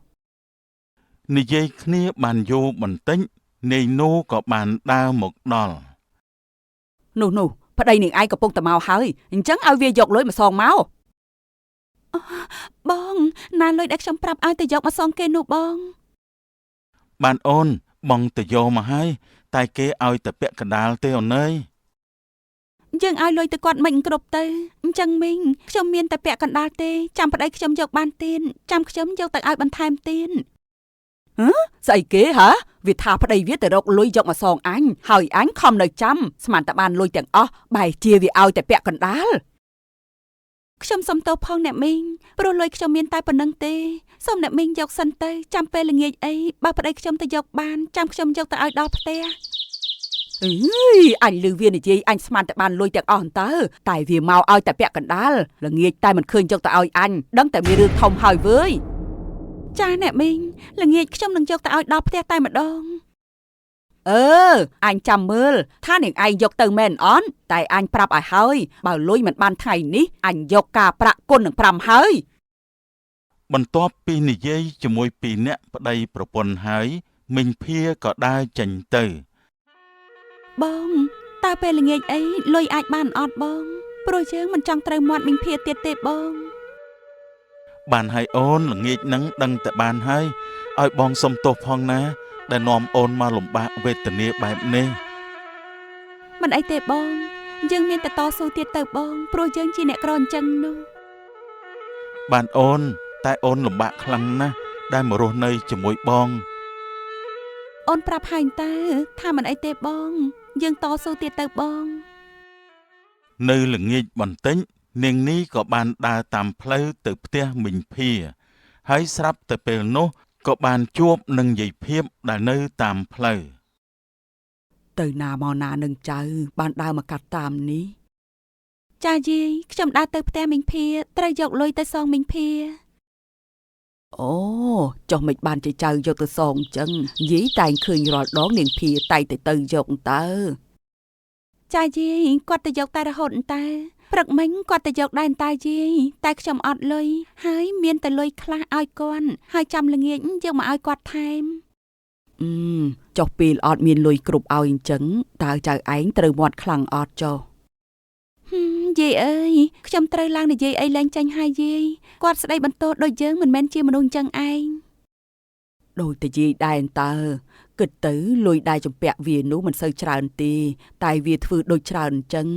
Speaker 1: និយាយគ្នាបានយូរបន្តិចនាយនោះក៏បានដើរមកដល់
Speaker 2: នោះប្តីនឹងឯងកំពុងតែមកហើយអញ្ចឹងឲ្យវាយកលុយមកសងមកបងណាលុយដែលខ្ញុំប្រាប់ឲ្យទៅយកមកសងគេនោះបង
Speaker 1: បានអូនបងទៅយកមកហើយតែគេឲ្យតែពាក់កណ្ដាលទេអូនអើយ
Speaker 2: យើងឲ្យលុយទៅគាត់មិនគ្រប់ទៅអញ្ចឹងមីងខ្ញុំមានតែពាក់កណ្ដាលទេចាំប្តីខ្ញុំយកបានទៀនចាំខ្ញុំយកទៅឲ្យបន្ថែមទៀនស្អីគេហ៎វាថាប្តីវាទៅរកលុយយកមកសងអញហើយអញខំនៅចាំស្មានតែបានលុយទាំងអស់បែរជាវាឲ្យតែពាក់កណ្ដាលខ្ញុំសុំទោសផងអ្នកមីងព្រោះលុយខ្ញុំមានតែប៉ុណ្្នឹងទេសូមអ្នកមីងយកសិនទៅចាំពេលល្ងាចអីបើប្តីខ្ញុំទៅយកបានចាំខ្ញុំយកទៅឲ្យដល់ផ្ទះអញឮវានិយាយអញស្មានតែបានលុយទាំងអស់អន្តើតែវាមកឲ្យតែពាក់កណ្ដាលល្ងាចតែមិនឃើញយកទៅឲ្យអញដឹងតែមានរឿងធំហើយវើយចាអ្នកមីងល្ងាចខ្ញុំនឹងយកទៅឲ្យដល់ផ្ទះតែម្ដងអញចាំមើលថានាងឯងយកទៅមែនអត់តែអញប្រាប់ឲ្យហើយបើលុយមិនបានថ្ងៃនេះអញយកការប្រាក់គុណនឹង5ហើយ
Speaker 1: បន្ទាប់ពីនិយាយជាមួយពីរនាក់ប្តីប្រពន្ធហើយមីងភាក៏ដើរចេញទៅ
Speaker 2: បងតើពេលល្ងាចអីលុយអាចបានអត់បងព្រោះយើងមិនចង់ត្រូវមាត់មីងភាទៀតទេបង
Speaker 1: បានហើយអូនល្ងាចហ្នឹងដឹងតែបានហើយឲ្យបងសុំទោសផងណាដែលនាំអូនមកលំបាកវេទនាបែបនេះ
Speaker 2: មិនអីទេបងយើងមានតែតស៊ូទៀតទៅបងព្រោះយើងជាអ្នកក្រអញ្ចឹងនោះ
Speaker 1: បានអូនតែអូនលំបាកខ្លាំងណាស់ដែលមករស់នៅជាមួយបង
Speaker 2: អូនប្រាប់ហើយតើថាមិនអីទេបងយើងតស៊ូទៀតទៅបង
Speaker 1: នៅល្ងាចបន្តិចនាងនេះក៏បានដើរតាមផ្លូវទៅផ្ទះមីងភាហើយស្រាប់តែពេលនោះក៏បានជួបនឹងយាយភៀបដែលនៅតាមផ្លូវ
Speaker 2: ទៅណាមកណានឹងចៅបានដើរមកកាត់តាមនេះចាយាយខ្ញុំដើរទៅផ្ទះមីងភាត្រូវយកលុយទៅសងមីងភាអូចុះមិនបានជាចៅយកទៅសងអញ្ចឹងយាយតែងឃើញរាល់ដងនាងភាតែទៅយកតើចាយាយគាត់ទៅយកតែរហូតតើព្រឹកមិញគាត់ទៅយកដែរតើយាយតែខ្ញុំអត់លុយហើយមានតែលុយខ្លះឲ្យគាត់ហើយចាំល្ងាចយកមកឲ្យគាត់ថែមចុះពេលអត់មានលុយគ្រប់ឲ្យអញ្ចឹងតើចៅឯងត្រូវមាត់ខ្លាំងអត់ចុះយាយអើយខ្ញុំត្រូវឡើងនិយាយអីលែងចាញ់ហើយយាយគាត់ស្ដីបន្ទោសដូចយើងមិនមែនជាមនុស្សអញ្ចឹងឯងដូចតែយាយដែរតើគិតទៅលុយដែរចម្ពាក់វានោះមិនសូវច្រើនទេតែវាធ្វើដូចច្រើនអញ្ចឹង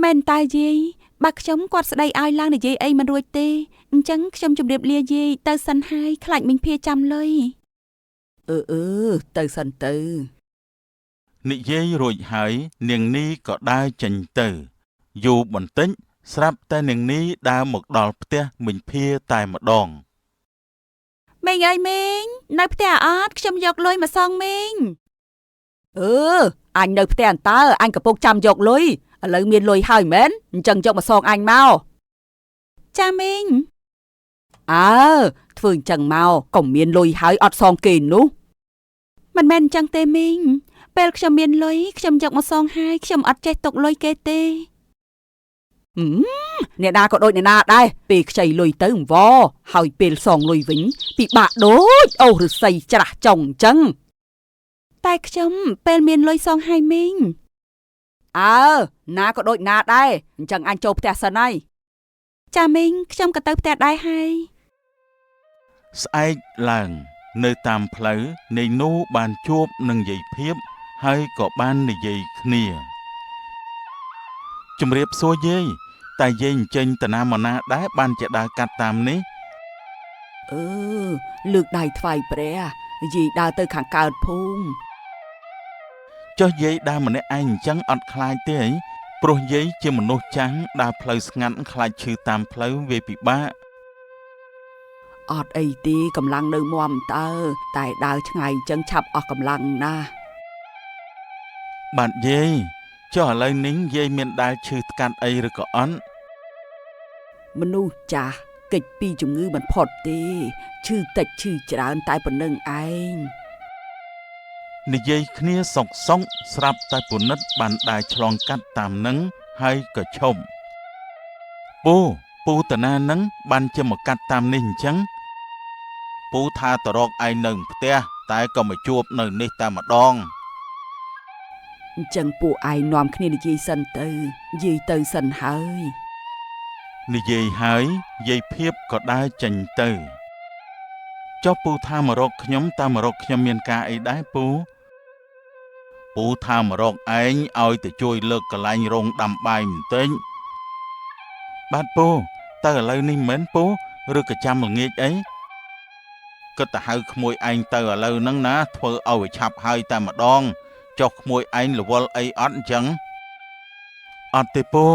Speaker 2: មែនតើយាយបើខ្ញុំគាត់ស្ដីឲ្យឡើងនិយាយអីមិនរួចទេអញ្ចឹងខ្ញុំជម្រាបលាយាយទៅសិនហើយខ្លាចមីងភាចាំលុយទៅសិនទៅ
Speaker 1: និយាយរួចហើយនាងនេះក៏ដើរចេញទៅយូរបន្តិចស្រាប់តែនាងនេះដើរមកដល់ផ្ទះមីងភាតែម្ដង
Speaker 2: មីងអើយមីងនៅផ្ទះអត់ខ្ញុំយកលុយមកសងមីងអញនៅផ្ទះអន្តើអញកំពុងចាំយកលុយឥឡូវមានលុយហើយមែនអញ្ចឹងយកមកសងអញមកចាមីងធ្វើអញ្ចឹងមកកុំមានលុយហើយអត់សងគេនោះមិនមែនអញ្ចឹងទេមីងពេលខ្ញុំមានលុយខ្ញុំយកមកសងហើយខ្ញុំអត់ចេះទុកលុយគេទេអ្នកណាក៏ដូចអ្នកណាដែរពេលខ្ចីលុយទៅអង្វរហើយពេលសងលុយវិញពិបាកដូចអូសឫស្សីច្រាស់ចុងអញ្ចឹងតែខ្ញុំពេលមានលុយសងហើយមីងណាក៏ដូចណាដែរអញ្ចឹងអញចូលផ្ទះសិនហើយចាមីងខ្ញុំក៏ទៅផ្ទះដែរហើយ
Speaker 1: ស្អែកឡើងនៅតាមផ្លូវនាយនោះបានជួបនឹងយាយភៀបហើយក៏បាននិយាយគ្នាជំរាបសួរយាយតែយាយអញ្ជើញតាណាមកណាដែរបានជាដើរកាត់តាមនេះ
Speaker 2: លើកដៃថ្វាយព្រះយាយដើរទៅខាងកើតភូមិ
Speaker 1: ចុះយាយដើរម្នាក់ឯងអញ្ចឹងអត់ខ្លាចទេព្រោះយាយជាមនុស្សចាស់ដើរផ្លូវស្ងាត់ខ្លាចឈឺតាមផ្លូវវាពិបាក
Speaker 2: អត់អីទេកម្លាំងនៅមាំតើតែដើរឆ្ងាយអញ្ចឹងឆាប់អស់កម្លាំងណាស់
Speaker 1: បាទយាយចុះឥឡូវនេះយាយមានដែលឈឺស្កាត់អីឬក៏អត់
Speaker 2: មនុស្សចាស់ កិច្ចពីជំងឺមិនផុតទេឈឺតិចឈឺច្រើនតែប៉ុណ្្នឹងឯង
Speaker 1: និយាយគ្នាសុកស្រាប់តែពុនិតបានដើរឆ្លងកាត់តាមនឹងហើយក៏ឈប់ពូតាណានឹងបានជាមកកាត់តាមនេះអញ្ចឹងពូថាតរកឯងនៅផ្ទះតែក៏មកជួបនៅនេះតែម្ដង
Speaker 2: អញ្ចឹងពួកឯងនាំគ្នានិយាយសិនទៅនិយាយទៅសិនហើយ
Speaker 1: និយាយហើយយាយភៀបក៏ដើរចេញទៅចុះពូថាមករកខ្ញុំតែមករកខ្ញុំមានការអីដែរពូថាមករកឯងឲ្យទៅជួយលើកកន្លែងរោងដាំបាយបន្តិចបាទពូតើឥឡូវនេះមិនពូឬក៏ចាំល្ងាចអីគិតទៅហៅក្មួយឯងទៅឥឡូវហ្នឹងណាធ្វើឲ្យឆាប់ហើយតែម្ដងចុះក្មួយឯងរវល់អីអត់អញ្ចឹងអត់ទេពូ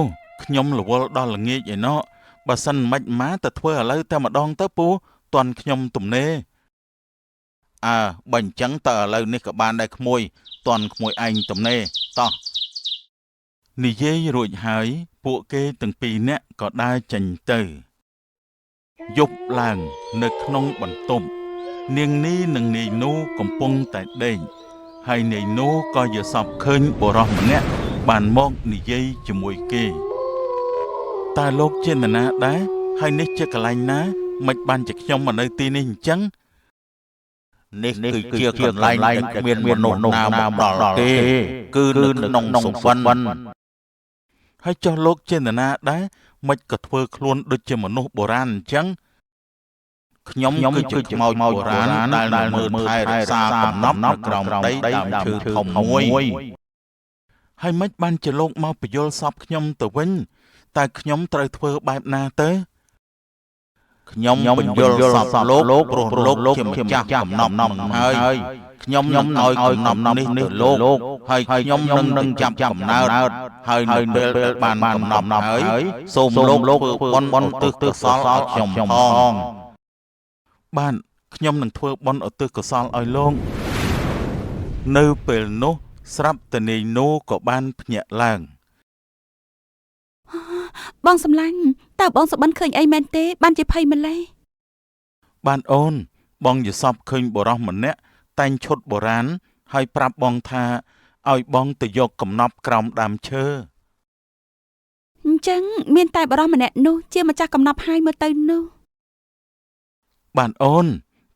Speaker 1: ខ្ញុំរវល់ដល់ល្ងាចឯណោះបើសិនមិនម៉ាទៅធ្វើឥឡូវតែម្ដងទៅពូតន់ខ្ញុំទំនេរបើអញ្ចឹងតើឥឡូវនេះក៏បានដែរក្មួយតន់ក្មួយឯងទំនេរតោះនិយាយរួចហើយពួកគេទាំងពីរនាក់ក៏ដើរចេញទៅយប់ឡើងនៅក្នុងបន្ទប់នាងនីនិងនាយនូកំពុងតែដេកហើយនាយនូក៏យល់សប្តិឃើញបុរសម្នាក់បានមកនិយាយជាមួយគេតើលោកជានរណាដែរហើយនេះជាកន្លែងណាមិនបានជាខ្ញុំមកនៅទីនេះអញ្ចឹងនេះគឺជាកន្លែងដែលគ្មានមនុស្សណាមកដល់ទេគឺនៅក្នុងសុវណ្ណហើយចុះលោកជានរណាដែរមិនក៏ធ្វើខ្លួនដូចជាមនុស្សបុរាណអញ្ចឹងខ្ញុំគឺជាខ្មោចបុរាណដែលមើលថែរក្សាកំណប់នៅក្រោមដីដើមឈើធំមួយហើយមិនបានជាលោកមកបញ្យល់សពខ្ញុំទៅវិញតែខ្ញុំត្រូវធ្វើបែបណាទៅខ្ញុំបញ្យល់សពលោកព្រោះលោកជាម្ចាស់កំណប់នឹងហើយខ្ញុំនឹងឲ្យកំណប់នេះទៅលោកហើយខ្ញុំនឹងចាប់កំណើតហើយនៅពេលបានកំណប់ហើយសូមលោកធ្វើបុណ្យឧទ្ទិសកុសលឲ្យខ្ញុំផងបានខ្ញុំនឹងធ្វើបុណ្យឧទ្ទិសកុសលឲ្យលោកនៅពេលនោះស្រាប់តែនាយនូក៏បានភ្ញាក់ឡើង
Speaker 2: បងសំឡាញ់តើបងសុបិនឃើញអីមែនទេបានជាភ័យម្លេះ
Speaker 1: បានអូនបងយល់សប្តិឃើញបុរសម្នាក់តែងឈុតបុរាណហើយប្រាប់បងថាឲ្យបងទៅយកកំណប់ក្រោមដើមឈើ
Speaker 2: អញ្ចឹងមានតែបុរសម្នាក់នោះជាម្ចាស់កំណប់ហើយមើលទៅនោះ
Speaker 1: បានអូន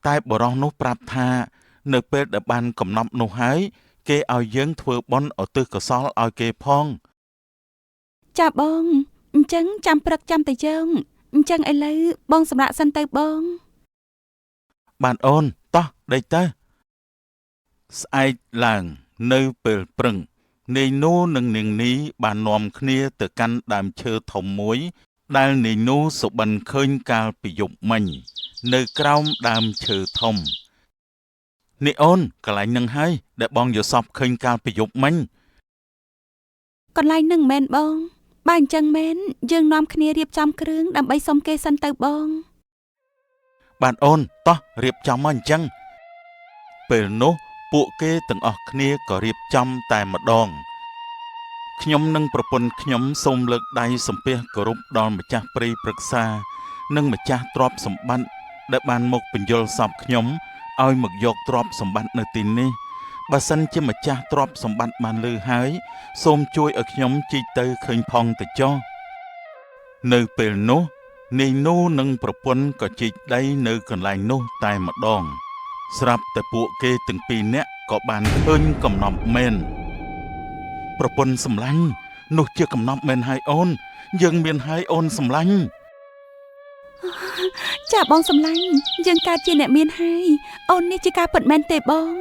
Speaker 1: តែបុរសនោះប្រាប់ថានៅពេលដែលបានកំណប់នោះហើយគេឲ្យយើងធ្វើបុណ្យឧទ្ទិសកុសលឲ្យគេផង
Speaker 2: ចាបងអញ្ចឹងចាំព្រឹកចាំតែយើងអញ្ចឹងឥឡូវបងសម្រាប់សិនទៅបង
Speaker 1: បានអូនតោះដេកទៅស្អែកឡើងនៅពេលព្រឹងនាយនូនិងនាងនីបាននាំគ្នាទៅកាន់ដើមឈើធំមួយដែលនាយនូសុបិនឃើញកាលពីយប់មិញនៅក្រោមដើមឈើធំនេះអូនកន្លែងនឹងហើយដែលបងយល់សប្តិឃើញកាលពីយប់មិញ
Speaker 2: កន្លែងនឹងមែនបងបើអញ្ចឹងមែនយើងនាំគ្នារៀបចំគ្រឿងដើម្បីសុំគេសិនទៅបង
Speaker 1: បានអូនតោះរៀបចំមកអញ្ចឹងពេលនោះពួកគេទាំងអស់គ្នាក៏រៀបចំតែម្ដងខ្ញុំនិងប្រពន្ធខ្ញុំសូមលើកដៃសំពះគោរពដល់ម្ចាស់ព្រៃព្រឹក្សានិងម្ចាស់ទ្រព្យសម្បត្តិដែលបានមកបញ្យល់សពខ្ញុំឲ្យមកយកទ្រព្យសម្បត្តិនៅទីនេះបើសិនជាម្ចាស់ទ្រព្យសម្បត្តិបានលឺហើយសូមជួយឲ្យខ្ញុំជីកទៅឃើញផងទៅចុះនៅពេលនោះនាយនូនិងប្រពន្ធក៏ជីកដីនៅកន្លែងនោះតែម្ដងស្រាប់តែពួកគេទាំងពីរនាក់ក៏បានឃើញកំណប់មែនប្រពន្ធសម្លាញ់នោះជាកំណប់មែនហើយអូនយើងមានហើយអូនសម្លាញ់
Speaker 2: ចាបងសម្លាញ់យើងកើតជាអ្នកមានហើយអូននេះជាការពិតមែនទេបង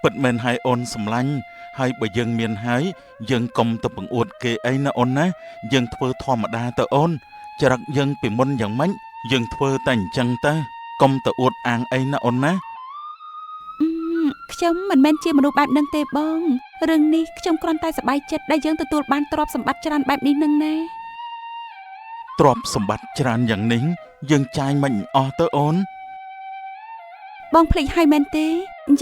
Speaker 1: ពិតមែនហើយអូនសម្លាញ់ហើយបើយើងមានហើយយើងកុំទៅបង្អួតគេអីណាអូនណាយើងធ្វើធម្មតាទៅអូនចរិតយើងពីមុនយ៉ាងម៉េចយើងធ្វើតែអញ្ចឹងទៅកុំទៅអួតអាងអីណាអូនណា
Speaker 2: ខ្ញុំមិនមែនជាមនុស្សបែបហ្នឹងទេបងរឿងនេះខ្ញុំគ្រាន់តែសប្បាយចិត្តដែលយើងទទួលបានទ្រព្យសម្បត្តិច្រើនបែបនេះនឹងណា
Speaker 1: ទ្រព្យសម្បត្តិច្រើនយ៉ាងនេះយើងចាយមិនអស់ទៅអូន
Speaker 2: បងភ្លេចហើយមែនទេ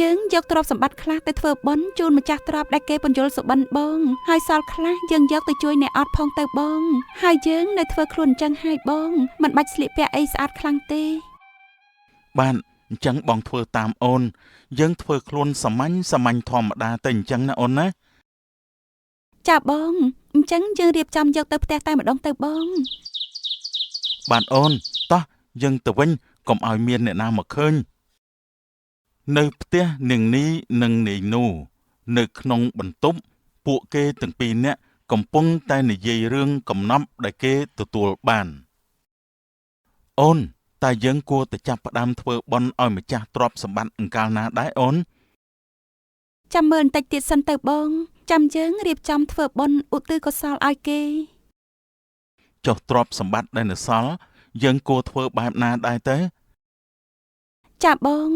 Speaker 2: យើងយកទ្រព្យសម្បត្តិខ្លះទៅធ្វើបុណ្យជូនម្ចាស់ទ្រព្យដែលគេបញ្យល់សុបិនបងហើយសល់ខ្លះយើងយកទៅជួយអ្នកអត់ផងទៅបងហើយយើងនៅធ្វើខ្លួនអញ្ចឹងហើយបងមិនបាច់ស្លៀកពាក់អីស្អាតខ្លាំងទេ
Speaker 1: បានអញ្ចឹងបងធ្វើតាមអូនយើងធ្វើខ្លួនសាមញ្ញធម្មតាទៅអញ្ចឹងណាអូនណា
Speaker 2: ចាបងអញ្ចឹងយើងរៀបចំយកទៅផ្ទះតែម្ដងទៅបង
Speaker 1: បានអូនតោះយើងទៅវិញកុំឲ្យមានអ្នកណាមកឃើញនៅផ្ទះនាងនីនិងនាយនូនៅក្នុងបន្ទប់ពួកគេទាំងពីរនាក់កំពុងតែនិយាយរឿងកំណប់ដែលគេទទួលបានអូនតែយើងគួរតែចាប់ផ្ដើមធ្វើបុណ្យឲ្យម្ចាស់ទ្រព្យសម្បត្តិអង្កាលណាដែរអូន
Speaker 2: ចាំមើលបន្តិចទៀតសិនទៅបងចាំយើងរៀបចំធ្វើបុណ្យឧទ្ទិសកុសលឲ្យគេ
Speaker 1: ចុះទ្រព្យសម្បត្តិដែលនៅសល់យើងគួរធ្វើបែបណាដែរទៅ
Speaker 2: ចាបង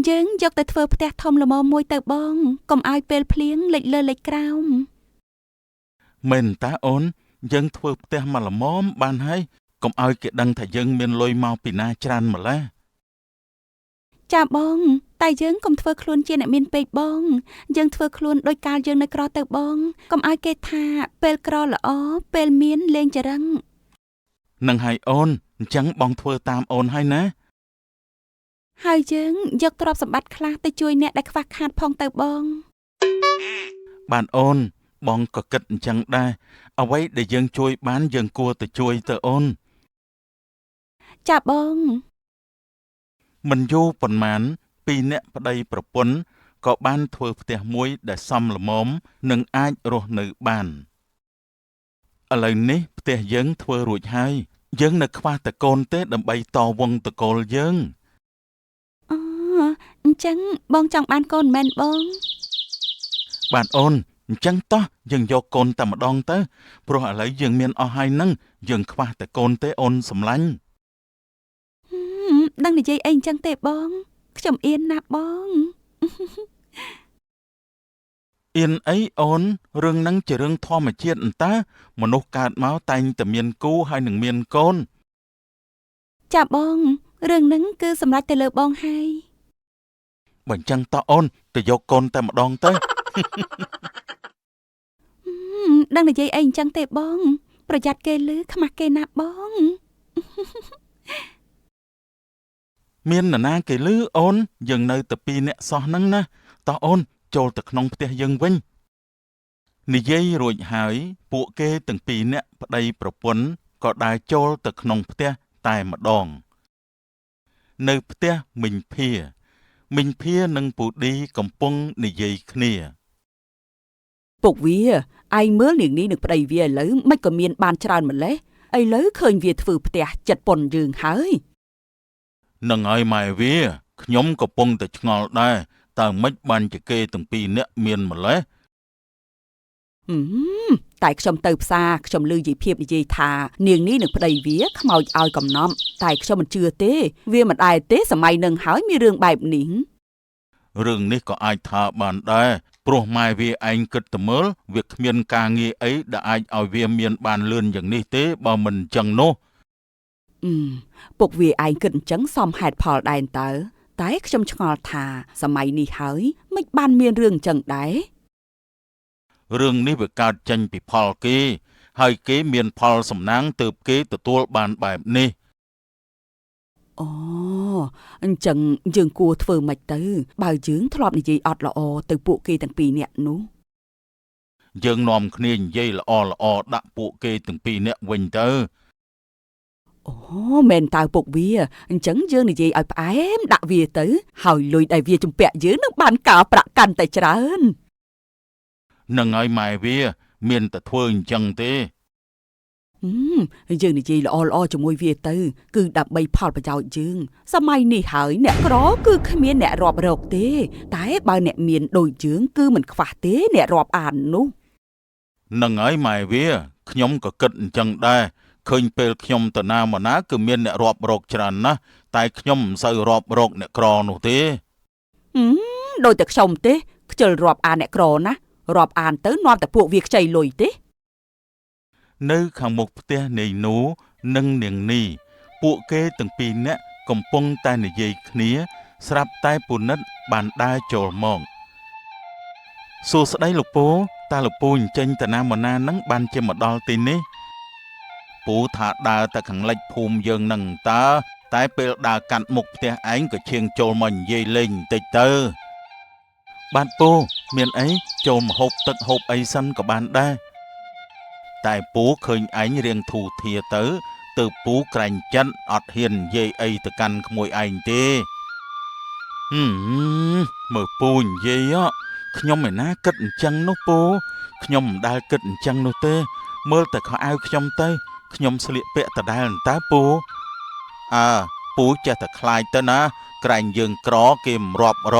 Speaker 2: យើងយកទៅធ្វើផ្ទះធំល្មមមួយទៅបងកុំឲ្យពេលភ្លៀងលិចលើលិចក្រោម
Speaker 1: មែនតាអូនយើងធ្វើផ្ទះមកល្មមបានហើយកុំឲ្យគេដឹងថាយើងមានលុយមកពីណាច្រើនម្ល៉េះ
Speaker 2: ចាបងតែយើងកុំធ្វើខ្លួនជាអ្នកមានពេកបងយើងធ្វើខ្លួនដោយកាលយើងនៅក្រទៅបងកុំឲ្យគេថាពេលក្រល្អពេលមានលេងចរឹង
Speaker 1: នឹងហើយអូនអញ្ចឹងបងធ្វើតាមអូនហើយណា
Speaker 2: ហើយយើងយកទ្រព្យសម្បត្តិខ្លះទៅជួយអ្នកដែលខ្វះខាតផងទៅបង
Speaker 1: បានអូនបងក៏គិតអញ្ចឹងដែរអ្វីដែលយើងជួយបានយើងគួរទៅជួយទៅអូន
Speaker 2: ចាបង
Speaker 1: មិនយូរប៉ុន្មានពីរអ្នកប្តីប្រពន្ធក៏បានធ្វើផ្ទះមួយដែលសមល្មមនិងអាចរស់នៅបានឥឡូវនេះផ្ទះយើងធ្វើរួចហើយយើងនៅខ្វះតែកូនទេដើម្បីតវង្សតកូលយើង
Speaker 2: អូអញ្ចឹងបងចង់បានកូនមែនបង
Speaker 1: បាទអូនអញ្ចឹងតោះយើងយកកូនតែម្ដងទៅព្រោះឥឡូវយើងមានអស់ហើយនឹងយើងខ្វះតែកូនទេអូនសម្លាញ់
Speaker 2: ដឹងនិយាយអីអញ្ចឹងទេបងខ្ញុំអៀនណាស់បង
Speaker 1: អៀនអីអូនរឿងហ្នឹងជារឿងធម្មជាតិអន្តាមនុស្សកើតមកតែងតែមានគូហើយនឹងមានកូន
Speaker 2: ចាបងរឿងហ្នឹងគឺសម្រេចទៅលើបងហើយ
Speaker 1: បើអញ្ចឹងតោះអូនទៅយកកូនតែម្ដងទៅ
Speaker 2: ដឹងនិយាយអីអញ្ចឹងទេបងប្រយ័ត្នគេលឺខ្មាស់គេណាបង
Speaker 1: មាននរណាគេលឺអូនយើងនៅតែពីរនាក់សោះហ្នឹងណាតោះអូនចូលទៅក្នុងផ្ទះយើងវិញនិយាយរួចហើយពួកគេទាំងពីរនាក់ប្តីប្រពន្ធក៏ដើរចូលទៅក្នុងផ្ទះតែម្ដងនៅផ្ទះមីងភានិងពូឌីកំពុងនិយាយគ្នា
Speaker 2: ពុកវាឯងមើលនាងនេះនឹងប្តីវាឥឡូវមិនក៏មានបានច្រើនម្លេះឥឡូវឃើញវាធ្វើផ្ទះចិត្តប៉ុនយើងហើយ
Speaker 1: នឹងហើយម៉ែវាខ្ញុំកំពុងតែឆ្ងល់ដែរតើមិនបានជាគេទាំងពីរនាក់មានម្លេះ
Speaker 2: តែខ្ញុំទៅផ្សារខ្ញុំឮយាយភាពនិយាយថានាងនេះនឹងប្តីវាខ្មោចឲ្យកំណំតែខ្ញុំមិនជឿទេវាមិនដែលទេសម័យនឹងហើយមានរឿងបែបនេះ
Speaker 1: រឿងនេះក៏អាចថាបានដែរព្រោះម៉ែវាឯងគិតទៅមើលវាគ្មានការងារអីដែលអាចឲ្យវាមានបានលឿនយ៉ាងនេះទេបើមិនអញ្ចឹងនោះ
Speaker 2: ពុកវាឯងគិតអញ្ចឹងសមហេតុផលដែរតើតែខ្ញុំឆ្ងល់ថាសម័យនេះហើយមិនបានមានរឿងអញ្ចឹងដែរ
Speaker 1: រឿងនេះវាកើតចេញពីផលគេហើយគេមានផលសំណាងទើបគេទទួលបានបែបនេះ
Speaker 2: អូអញ្ចឹងយើងគួរធ្វើម៉េចទៅបើយើងធ្លាប់និយាយអត់ល្អទៅពួកគេទាំងពីរនាក់នោះ
Speaker 1: យើងនាំគ្នានិយាយល្អដាក់ពួកគេទាំងពីរនាក់វិញទៅ
Speaker 2: អូមែនតើពុកវាអញ្ចឹងយើងនិយាយឲ្យផ្អែមដាក់វាទៅហើយលុយដែលវាជំពាក់យើងនឹងបានការប្រាក់កាន់តែច្រើន
Speaker 1: នឹងឲ្យម៉ែវាមានតែធ្វើអញ្ចឹងទេ
Speaker 2: យើងនិយាយល្អជាមួយវាទៅគឺដើម្បីផលប្រយោជន៍យើងសម័យនេះហើយអ្នកក្រគឺគ្មានអ្នករាប់រកទេតែបើអ្នកមានដូចយើងគឺមិនខ្វះទេអ្នករាប់អាននោះ
Speaker 1: នឹងហើយម៉ែវាខ្ញុំក៏គិតអញ្ចឹងដែរឃើញពេលខ្ញុំទៅណាមកណាគឺមានអ្នករាប់រកច្រើនណាស់តែខ្ញុំមិនសូវរាប់រកអ្នកក្រនោះទេ
Speaker 2: ដូចតែខ្ញុំទេខ្ជិលរាប់អានអ្នកក្រណារាប់អានទៅនាំតែពួកវាខ្ចីលុយទេ
Speaker 1: នៅខាងមុខផ្ទះនាយនូនិងនាងនីពួកគេទាំងពីរនាក់កំពុងតែនិយាយគ្នា ស្រាប់តែពូនិតបានដើរចូលមកសួស្ដីលោកពូតើលោកពូអញ្ចឹងតាណាមកណានឹងបានជាមកដល់ទីនេះពូថាដើរទៅខាងលិចភូមិយើងនឹងតើតែពេលដើរកាត់មុខផ្ទះឯងក៏ឈៀងចូលមកនិយាយលេងបន្តិចទៅបាទពូមានអីចូលមកហូបទឹកហូបអីសិនក៏បានដែរតែពូឃើញឯងរៀងធូរធារទៅទើបពូក្រែងចិត្តអត់ហ៊ាននិយាយអីទៅកាន់ក្មួយឯងទេមើលពូនិយាយខ្ញុំឯណាគិតអញ្ចឹងនោះពូខ្ញុំមិនដែលគិតអញ្ចឹងនោះទេមើលតែខោអាវខ្ញុំទៅខ្ញុំស្លៀកពាក់ដដែលតើពូពូចេះតែខ្លាចទៅណាក្រែងយើងក្រគេមិនរាប់រ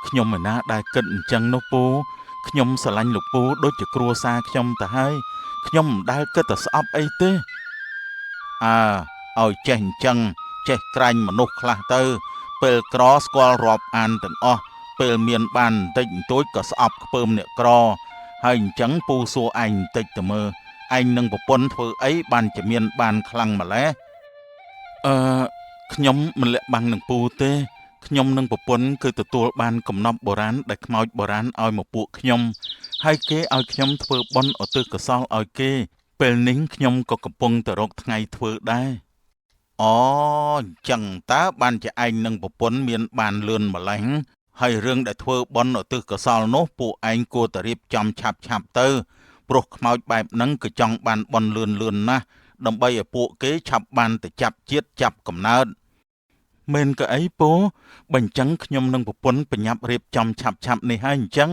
Speaker 1: ខ្ញុំឯណាដែលគិតអញ្ចឹងនោះពូខ្ញុំស្រឡាញ់លោកពូដូចជាគ្រួសារខ្ញុំទៅហើយខ្ញុំមិនដែលគិតតែស្អប់អីទេឲ្យចេះអញ្ចឹងចេះក្រាញ់មនុស្សខ្លះទៅពេលក្រស្គាល់រាប់អានទាំងអស់ពេលមានបានបន្តិចបន្តួចក៏ស្អប់ខ្ពើមអ្នកក្រហើយអញ្ចឹងពូសួរឯងបន្តិចទៅមើលឯងនឹងប្រពន្ធធ្វើអីបានជាមានបានខ្លាំងម្ល៉េះខ្ញុំមិនលាក់បាំងនឹងពូទេខ្ញុំនឹងប្រពន្ធគឺទទួលបានកំណប់បុរាណដែលខ្មោចបុរាណឲ្យមកពួកខ្ញុំហើយគេឲ្យខ្ញុំធ្វើបុណ្យឧទ្ទិសកុសលឲ្យគេពេលនេះខ្ញុំក៏កំពុងតែរកថ្ងៃធ្វើដែរអញ្ចឹងតើបានជាឯងនឹងប្រពន្ធមានបានលឿនម្ល៉េះហើយរឿងដែលធ្វើបុណ្យឧទ្ទិសកុសលនោះពួកឯងគួរតែរៀបចំឆាប់ទៅព្រោះខ្មោចបែបហ្នឹងគឺចង់បានបុណ្យលឿនណាស់ដើម្បីឲ្យពួកគេឆាប់បានទៅចាប់ជាតិចាប់កំណើតមែនក៏អីពូបើអញ្ចឹងខ្ញុំនឹងប្រពន្ធបញ្ញាប់រៀបចំឆាប់នេះហើយអញ្ចឹង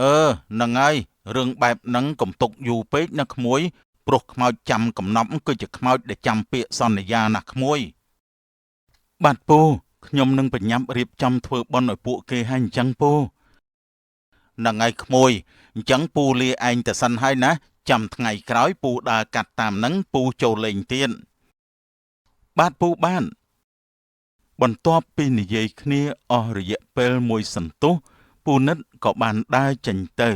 Speaker 1: ហ្នឹងហើយរឿងបែបហ្នឹងកុំទុកយូរពេកណាក្មួយព្រោះខ្មោចចាំកំណប់គឺជាខ្មោចដែលចាំពាក្យសន្យាណាក្មួយបាទពូខ្ញុំនឹងបញ្ញាប់រៀបចំធ្វើបុណ្យឲ្យពួកគេហើយអញ្ចឹងពូហ្នឹងហើយក្មួយអញ្ចឹងពូលាឯងទៅសិនហើយណាចាំថ្ងៃក្រោយពូដើរកាត់តាមហ្នឹងពូចូលលេងទៀតបាទពូបានបន្ទាប់ពីនិយាយគ្នាអស់រយៈពេលមួយសន្ទុះពូនិតក៏បានដើរចេញទៅ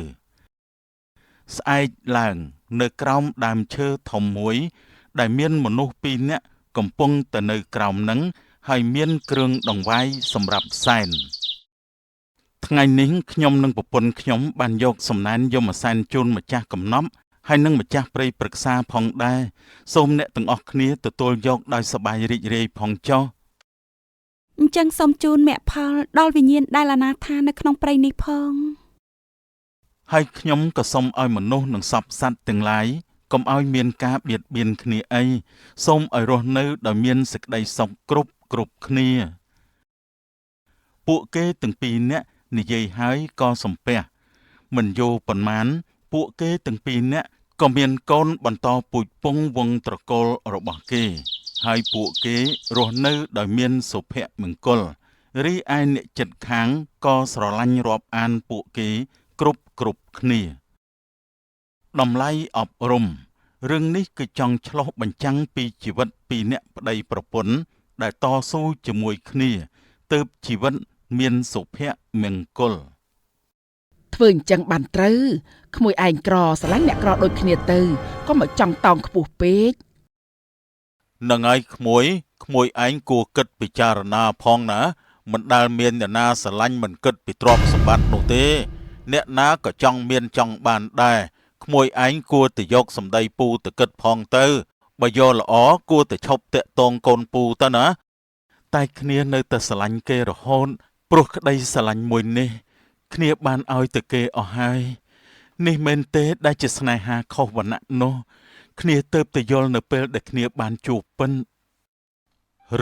Speaker 1: ស្អែកឡើងនៅក្រោមដើមឈើធំមួយដែលមានមនុស្សពីរនាក់កំពុងតែនៅក្រោមហ្នឹងហើយមានគ្រឿងដង្វាយសម្រាប់សែនថ្ងៃនេះខ្ញុំនិងប្រពន្ធខ្ញុំបានយកសំណែនយមសែនជូនម្ចាស់កំណប់ហើយនិងម្ចាស់ព្រៃព្រឹក្សាផងដែរសូមអ្នកទាំងអស់គ្នាទទួលយកដោយសប្បាយរីករាយផងចុះ
Speaker 2: អញ្ចឹងសូមជូនមគ្គផលដល់វិញ្ញាណដែលអនាថានៅក្នុងព្រៃនេះផង
Speaker 1: ហើយខ្ញុំក៏សូមឲ្យមនុស្សនិងសត្វសត្វទាំងឡាយកុំឲ្យមានការបៀតបៀនគ្នាអីសូមឲ្យរស់នៅដោយមានសេចក្តីសុខគ្រប់គ្នាពួកគេទាំងពីរនាក់និយាយហើយក៏សំពះមិនយូរប៉ុន្មានពួកគេទាំងពីរនាក់ក៏មានកូនបន្តពូជពង្សវង្សត្រកូលរបស់គេហើយពួកគេរស់នៅដោយមានសុភមង្គលរីឯអ្នកជិតខាងក៏ស្រឡាញ់រាប់អានពួកគេគ្រប់គ្នាតម្លៃអប់រំរឿងនេះគឺចង់ឆ្លុះបញ្ចាំងពីជីវិតពីរអ្នកប្តីប្រពន្ធដែលតស៊ូជាមួយគ្នាទើបជីវិតមានសុភមង្គល
Speaker 3: ធ្វើអញ្ចឹងបានត្រូវក្មួយឯងក្រស្រឡាញ់អ្នកក្រដូចគ្នាទៅក៏មកចង់តោងខ្ពស់ពេក
Speaker 1: នឹងហើយក្មួយឯងគួរគិតពិចារណាផងណាមិនដែលមានអ្នកណាស្រឡាញ់មិនគិតពីទ្រព្យសម្បត្តិនោះទេអ្នកណាក៏ចង់មានចង់បានដែរក្មួយឯងគួរតែយកសម្ដីពូទៅគិតផងទៅបើយកល្អគួរតែឈប់តាក់ទងកូនពូទៅណាតែគ្នានៅតែស្រឡាញ់គេរហូតព្រោះក្តីស្រឡាញ់មួយនេះគ្នាបានឲ្យទៅគេអស់ហើយនេះមែនទេដែលជាស្នេហាខុសវណ្ណៈនោះគ្នាទៅតែយល់នៅពេលដែលគ្នាបានជួបពិន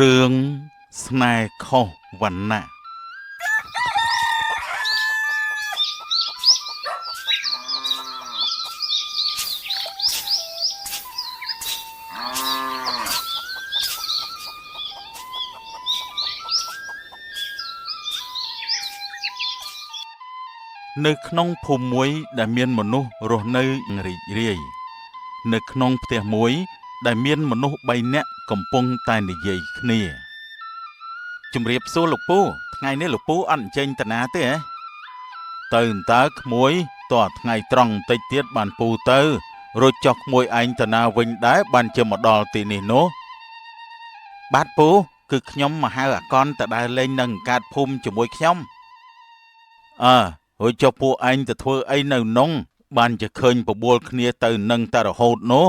Speaker 1: រឿងស្នេហ៍ខុសវណ្ណៈនៅក្នុងភូមិមួយដែលមានមនុស្សរស់នៅរីករាយនៅក្នុងផ្ទះមួយដែលមានមនុស្ស3នាក់កំពុងតែនិយាយគ្នាជំរាបសួរលោកពូថ្ងៃនេះលោកពូអត់អញ្ជើញតាណាទេហ៎ទៅតើក្មួយតោះថ្ងៃត្រង់បន្តិចទៀតបានពូទៅរួចចុះក្មួយឯងតាណាវិញដែរបានជាមកដល់ទីនេះនោះបាទពូ គឺខ្ញុំមកហៅអាកនទៅដើរលេងនៅកាតភូមិជាមួយខ្ញុំរួចចុះពួកឯងទៅធ្វើអីនៅនងបានជាឃើញបបួលគ្នាទៅនឹងតែរហូតនោះ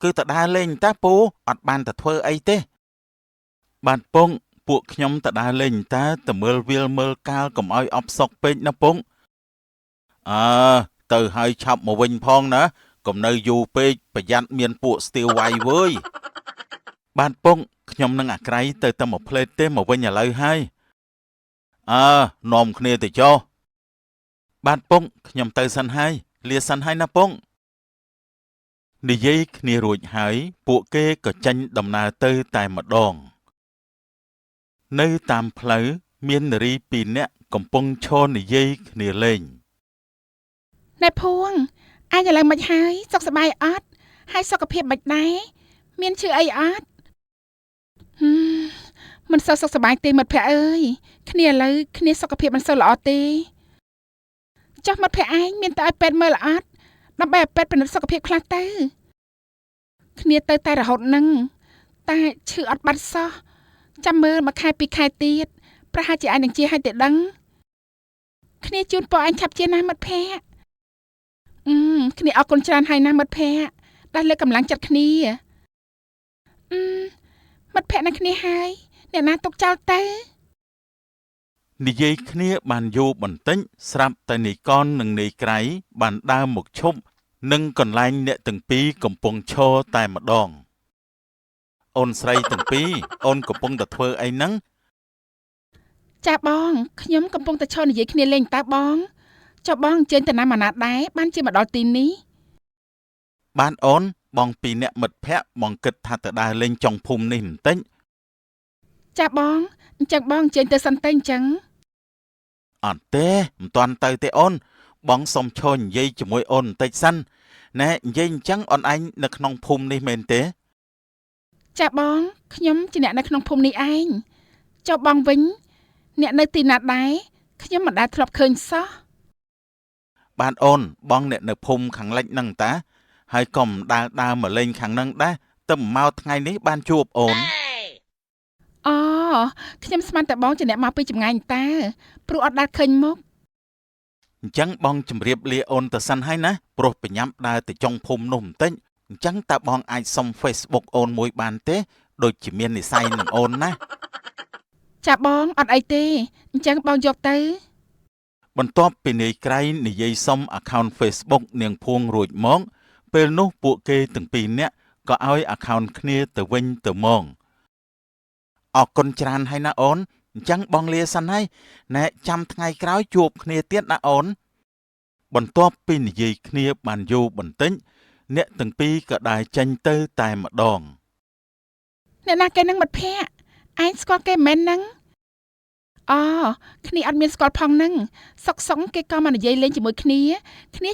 Speaker 1: គឺទៅដើរលេងតាពូអត់បានទៅធ្វើអីទេបាទពងពួកខ្ញុំទៅដើរលេងតាទៅមើលវាលមើលកាលកុំឲ្យអបសុកពេកណាពងទៅឲ្យឆាប់មកវិញផងណាកុំនៅយូរពេកប្រយ័ត្នមានពួកស្ទាវវាយវើយបាទពងខ្ញុំនឹងអាក្រៃទៅតែមួយផ្លេតទេមកវិញឥឡូវហើយនាំគ្នាទៅចុះបាទពងខ្ញុំទៅសិនហើយលាសិនហើយណាពងនិយាយគ្នារួចហើយពួកគេក៏ចេញដំណើរទៅតែម្ដងនៅតាមផ្លូវមាននារី2នាក់កំពុងឈរនិយាយគ្នាលេង
Speaker 3: ណែភួងអញឥឡូវមិនហើយសុខសប្បាយអត់ហើយសុខភាពមិនដែរមានឈឺអីអត់មិនសូវសុខសប្បាយទេមិត្តភក្តិអើយគ្នាឥឡូវគ្នាសុខភាពមិនសូវល្អទេចុះមិត្តភក្តិឯងមានទៅឲ្យពេទ្យមើលអត់ដើម្បីឲ្យពេទ្យពិនិត្យសុខភាពខ្លះទៅគ្នាទៅតែរហូតនឹងតែឈឺអត់បាត់សោះចាំមើលមួយខែ2ខែទៀតប្រហែលជាឯងនឹងជាឲ្យតែដឹងគ្នាជូនពរអញឆាប់ជាណាមិត្តភក្តិគ្នាអរគុណច្រើនហើយណាមិត្តភក្តិដែលលើកកម្លាំងចិត្តគ្នាមិត្តភក្តិណាគ្នាហើយអ្នកណាទុកចោលទៅ
Speaker 1: និយាយគ្នាបានយូរបន្តិចស្រាប់តែនាយកននិងនាយក្រៃបានដើរមកឈប់នឹងកន្លែងអ្នកទាំងពីរកំពុងឈរតែម្ដងអូនស្រីទាំងពីរអូនកំពុងតែធ្វើអីហ្នឹង
Speaker 3: ចាបងខ្ញុំកំពុងតែឈរនិយាយគ្នាលេងតើបងចុះបងជើញទៅណាមកណាដែរបានជាមកដល់ទីនេះ
Speaker 1: បានអូនបងពីរនាក់មិត្តភក្តិបងគិតថាទៅដើរលេងចុងភូមិនេះបន្តិច
Speaker 3: ចាបងអញ្ចឹងបងជើញទៅសិនទៅអញ្ចឹង
Speaker 1: អត់ទេមិនទាន់ទៅទេអូនបងសុំឈរនិយាយជាមួយអូនបន្តិចសិនណែនិយាយអញ្ចឹងអូនឯងនៅក្នុងភូមិនេះមែនទេ
Speaker 3: ចាបងខ្ញុំជាអ្នកនៅក្នុងភូមិនេះឯងចុះបងវិញអ្នកនៅទីណាដែរខ្ញុំមិនដែលធ្លាប់ឃើញសោះ
Speaker 1: បានអូនបងអ្នកនៅភូមិខាងលិចហ្នឹងតាហើយក៏មិនដើរមកលេងខាងហ្នឹងដែរទៅមកថ្ងៃនេះបានជួបអូន
Speaker 3: អូខ្ញុំស្មានតែបងជាអ្នកមកពីចម្ងាយតាព្រោះអត់ដែលឃើញមុខ
Speaker 1: អញ្ចឹងបងជម្រាបលាអូនទៅសិនហើយណាព្រោះបញ្ញាប់ដើរទៅចុងភូមិនោះបន្តិចអញ្ចឹងតើបងអាចសុំ Facebook អូនមួយបានទេដូចជាមាននិស្ស័យនឹងអូនណា
Speaker 3: ចាបងអត់អីទេអញ្ចឹងបងយកទៅ
Speaker 1: បន្ទាប់ពីនាយក្រៃនិយាយសុំ account Facebook នាងភួងរួចមកពេលនោះពួកគេទាំងពីរនាក់ក៏ឲ្យ account គ្នាទៅវិញទៅមកអរគុណច្រើនហើយណាអូនអញ្ចឹងបងលាសិនហើយណែចាំថ្ងៃក្រោយជួបគ្នាទៀតណាអូនបន្ទាប់ពីនិយាយគ្នាបានយូរបន្តិចអ្នកទាំងពីរក៏ដើរចេញទៅតែម្ដង
Speaker 3: អ្នកណាគេនឹងមិត្តភក្តិឯងស្គាល់គេមែនហ្នឹងគ្នាអត់មានស្គាល់ផងហ្នឹងសុកគេក៏មកនិយាយលេងជាមួយគ្នា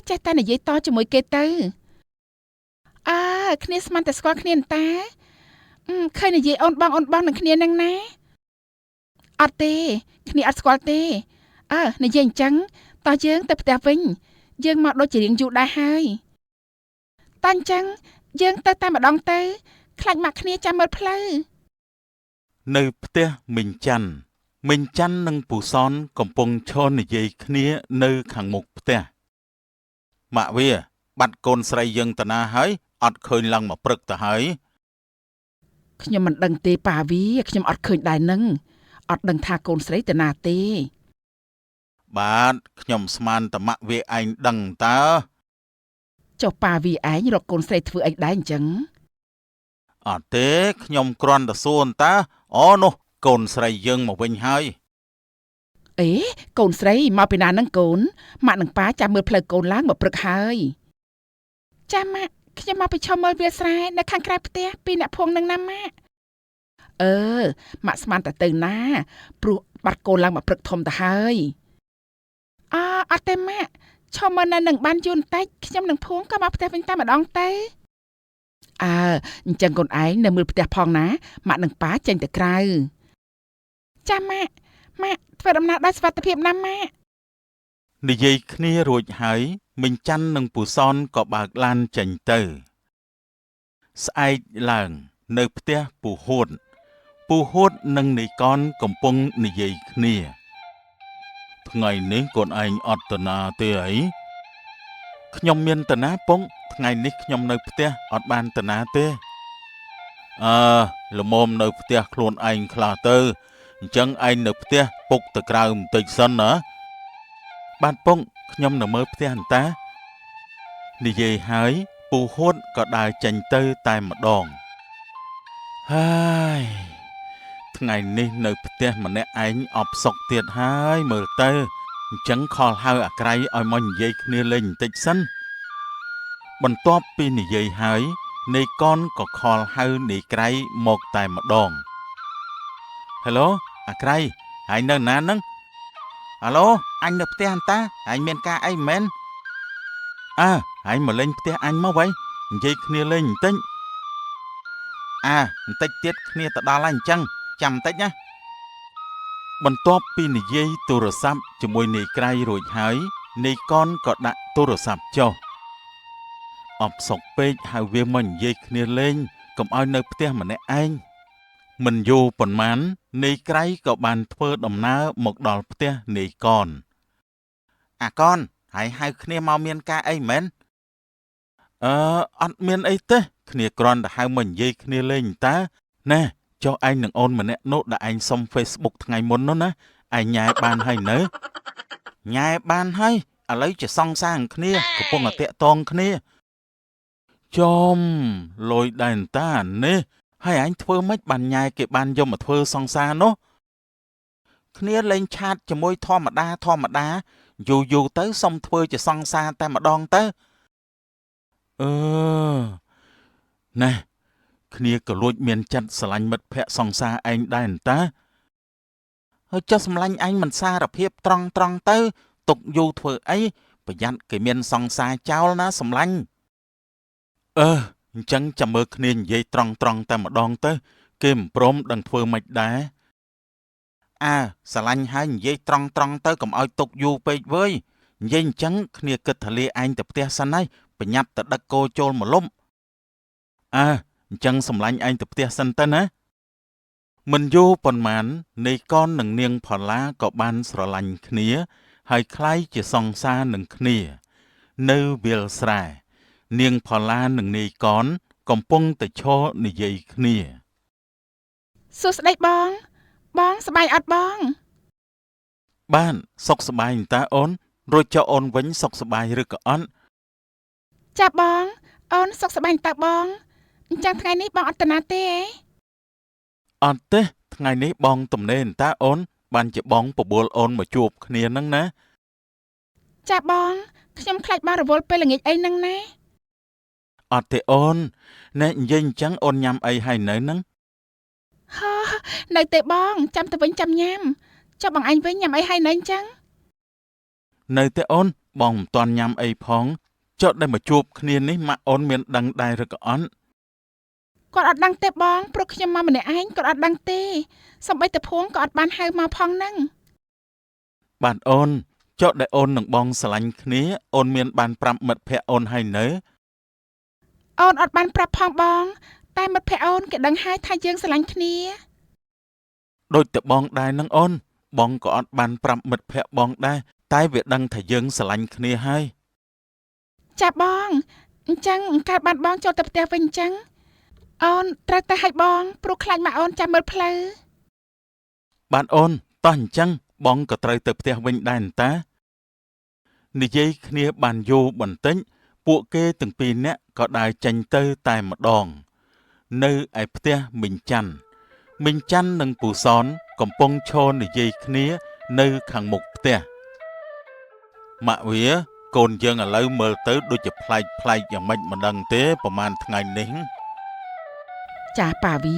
Speaker 3: ចេះតែនិយាយតជាមួយគេទៅគ្នាស្មានតែស្គាល់គ្នាតាឃើញនិយាយអូនបងនឹងគ្នាហ្នឹងណាអត់ទេគ្នាអត់ស្គាល់ទេនិយាយអញ្ចឹងតោះយើងទៅផ្ទះវិញយើងមកដូចជារៀងយូរដែរហើយតើអញ្ចឹងយើងទៅតែម្ដងទៅខ្លាចមកគ្នាចាំមើលផ្លូវ
Speaker 1: នៅផ្ទះមីងច័ន្ទនិងពូសនកំពុងឈរនិយាយគ្នានៅខាងមុខផ្ទះម៉ាក់វាបាត់កូនស្រីយើងតាណាហើយអត់ឃើញឡើងមកព្រឹកទៅហើយ
Speaker 3: ខ្ញុំមិនដឹងទេប៉ាវីខ្ញុំអត់ឃើញដែរនឹងអត់ដឹងថាកូនស្រីតាណាទេ
Speaker 1: បាទខ្ញុំស្មានតម៉ាក់វាឯងដឹងតើ
Speaker 3: ចុះប៉ាវីឯងរកកូនស្រីធ្វើអីដែរអញ្ចឹង
Speaker 1: អត់ទេខ្ញុំគ្រាន់តែសួរតើនោះកូនស្រីយើងមកវិញហើ
Speaker 3: យកូនស្រីមកពីណានឹងកូនម៉ាក់និងប៉ាចាំមើលផ្លូវកូនឡើងមកព្រឹកហើយចាំម៉ាក់ខ្ញុំមកពីឈមមើលវាលស្រែនៅខាងក្រៅផ្ទះពីអ្នកភួងនឹងណាម៉ាក់ម៉ាក់ស្មានតែទៅណាព្រោះបាត់កូនឡើងមកព្រឹកធំទៅហើយអត់ទេម៉ាក់ឈមមើលនៅនឹងបានយូរបន្តិចខ្ញុំនឹងភួងក៏មកផ្ទះវិញតែម្ដងទៅអញ្ចឹងកូនឯងនៅមើលផ្ទះផងណាម៉ាក់និងប៉ាចេញទៅក្រៅចាំម៉ាក់ធ្វើដំណើរដោយសុវត្ថិភាពណាម៉ាក់
Speaker 1: និយាយគ្នារួចហើយមីងច័ន្ទនិងពូសនក៏បើកឡានចេញទៅស្អែកឡើងនៅផ្ទះពូហួន ពូហួតនិងនីកនកំពុងនិយាយគ្នាថ្ងៃនេះកូនឯងអត់តាណាទេអីខ្ញុំមានតាណាពងថ្ងៃនេះខ្ញុំនៅផ្ទះអត់បានតាណាទេល្មមនៅផ្ទះខ្លួនឯងខ្លះទៅអញ្ចឹងឯងនៅផ្ទះពុកទៅក្រៅបន្តិចសិនណាបានពងខ្ញុំនៅមើលផ្ទះអន្តានិយាយហើយពូហួតក៏ដើរចេញទៅតែម្ដងហើយថ្ងៃនេះនៅផ្ទះម្នាក់ឯងអបសុកទៀតហើយមើលទៅអញ្ចឹងខលហៅអាក្រៃឲ្យមកនិយាយគ្នាលេងបន្តិចសិនបន្ទាប់ពីនិយាយហើយនាយកនក៏ខលហៅនាយក្រៃមកតែម្ដងហេឡូអាក្រៃហើយនៅណាហ្នឹងអាឡូអញនៅផ្ទះអន្តាហើយមានការអីមែនហើយមកលេងផ្ទះអញមកវិញនិយាយគ្នាលេងបន្តិចបន្តិចទៀតគ្នាទៅដល់ហើយអញ្ចឹងចាំបន្តិចណាបន្ទាប់ពីនិយាយទូរស័ព្ទជាមួយនាយក្រៃរួចហើយនាយកនក៏ដាក់ទូរស័ព្ទចុះអបសុកពេកហើយវាមកនិយាយគ្នាលេងកុំឲ្យនៅផ្ទះម្នាក់ឯងមិនយូរប៉ុន្មាននាយក្រៃក៏បានធ្វើដំណើរមកដល់ផ្ទះនាយកនអាកនហើយហៅគ្នាមកមានការអីមែនអត់មានអីទេគ្នាគ្រាន់តែហៅមកនិយាយគ្នាលេងតើណែចុះឯងនឹងអូនម្នាក់នោះដែលឯងសុំ Facebook ថ្ងៃមុននោះណាឯងញ៉ែបានហើយនៅញ៉ែបានហើយឥឡូវជាសង្សារគ្នាកំពុងតែតាក់ទងគ្នាចំលុយដែរតានេះហើយអញធ្វើម៉េចបានញ៉ែគេបានយកមកធ្វើសង្សារនោះគ្នាលេងឆាតជាមួយធម្មតាយូរទៅសុំធ្វើជាសង្សារតែម្ដងទៅណែគ្នាក៏លួចមានចិត្តស្រឡាញ់មិត្តភ័ក្តិសង្សារឯងដែរតាហើយចុះសម្លាញ់ឯងមិនសារភាពត្រង់ទៅទុកយូរធ្វើអីប្រយ័ត្នគេមានសង្សារចោលណាសម្លាញ់អញ្ចឹងចាំមើលគ្នានិយាយត្រង់តែម្ដងទៅគេមិនព្រមដឹងធ្វើម៉េចដែរស្រឡាញ់ហើយនិយាយត្រង់ទៅកុំឲ្យទុកយូរពេកវើយនិយាយអញ្ចឹងគ្នាគិតថាលាឯងទៅផ្ទះសិនហើយប្រញាប់ទៅដឹកគោចូលមកលំអញ្ចឹងសម្លាញ់ឯងទៅផ្ទះសិនទៅណាមិនយូរប៉ុន្មាននាយកននិងនាងផល្លាក៏បានស្រឡាញ់គ្នាហើយคล้ายជាសង្សារនឹងគ្នានៅវាលស្រែនាងផល្លានិងនាយកនកំពុងតែឈរនិយាយគ្នា
Speaker 3: សួស្ដីបងសប្បាយអត់បង
Speaker 1: បានសុខសប្បាយតាអូនរួចចុះអូនវិញសុខសប្បាយឬក៏អត់
Speaker 3: ចាបងអូនសុខសប្បាយតើបងអញ្ចឹងថ្ងៃនេះបងអត់តាណាទេ
Speaker 1: អត់ទេថ្ងៃនេះបងទំនេរតាអូនបានជាបងបបួលអូនមកជួបគ្នាហ្នឹងណា
Speaker 3: ចាបងខ្ញុំខ្លាចបងរវល់ពេលល្ងាចអីហ្នឹងណា
Speaker 1: អត់ទេអូនណែនិយាយអញ្ចឹងអូនញ៉ាំអីហើយនៅហ្នឹង
Speaker 3: នៅទេបងចាំទៅវិញចាំញ៉ាំចុះបងអញវិញញ៉ាំអីហើយនៅអញ្ចឹង
Speaker 1: នៅទេអូនបងមិនទាន់ញ៉ាំអីផងចុះដែលមកជួបគ្នានេះម៉ាក់អូនមានដឹងដែរឬក៏អត់
Speaker 3: គាត់អត់ដឹងទេបងព្រោះខ្ញុំមកម្នាក់ឯងគាត់អត់ដឹងទេសូម្បីតែភួងក៏អត់បានហៅមកផងហ្នឹង
Speaker 1: បាទអូនចុះដែលអូននិងបងស្រឡាញ់គ្នាអូនមានបានប្រាប់មិត្តភ័ក្តិអូនហើយនៅ
Speaker 3: អូនអត់បានប្រាប់ផងបងតែមិត្តភ័ក្តិអូនគេដឹងហើយថាយើងស្រឡាញ់គ្នា
Speaker 1: ដូចតែបងដែរនឹងអូនបងក៏អត់បានប្រាប់មិត្តភ័ក្តិបងដែរតែវាដឹងថាយើងស្រឡាញ់គ្នាហើយ
Speaker 3: ចាបងអញ្ចឹងកើតបានបងចូលទៅផ្ទះវិញអញ្ចឹងអូនត្រូវទៅឲ្យបងព្រោះខ្លាចម៉ាក់អូនចាំមើលផ្លូវ
Speaker 1: បាទអូនតោះអញ្ចឹងបងក៏ត្រូវទៅផ្ទះវិញដែរតានិយាយគ្នាបានយូរបន្តិចពួកគេទាំងពីរនាក់ក៏ដើរចេញទៅតែម្ដងនៅឯផ្ទះមីងច័ន្ទនិងពូសនកំពុងឈរនិយាយគ្នានៅខាងមុខផ្ទះម៉ាក់វាកូនយើងឥឡូវមើលទៅដូចជាប្លែកយ៉ាងម៉េចមិនដឹងទេប្រហែលថ្ងៃនេះ
Speaker 3: ចាប៉ាវី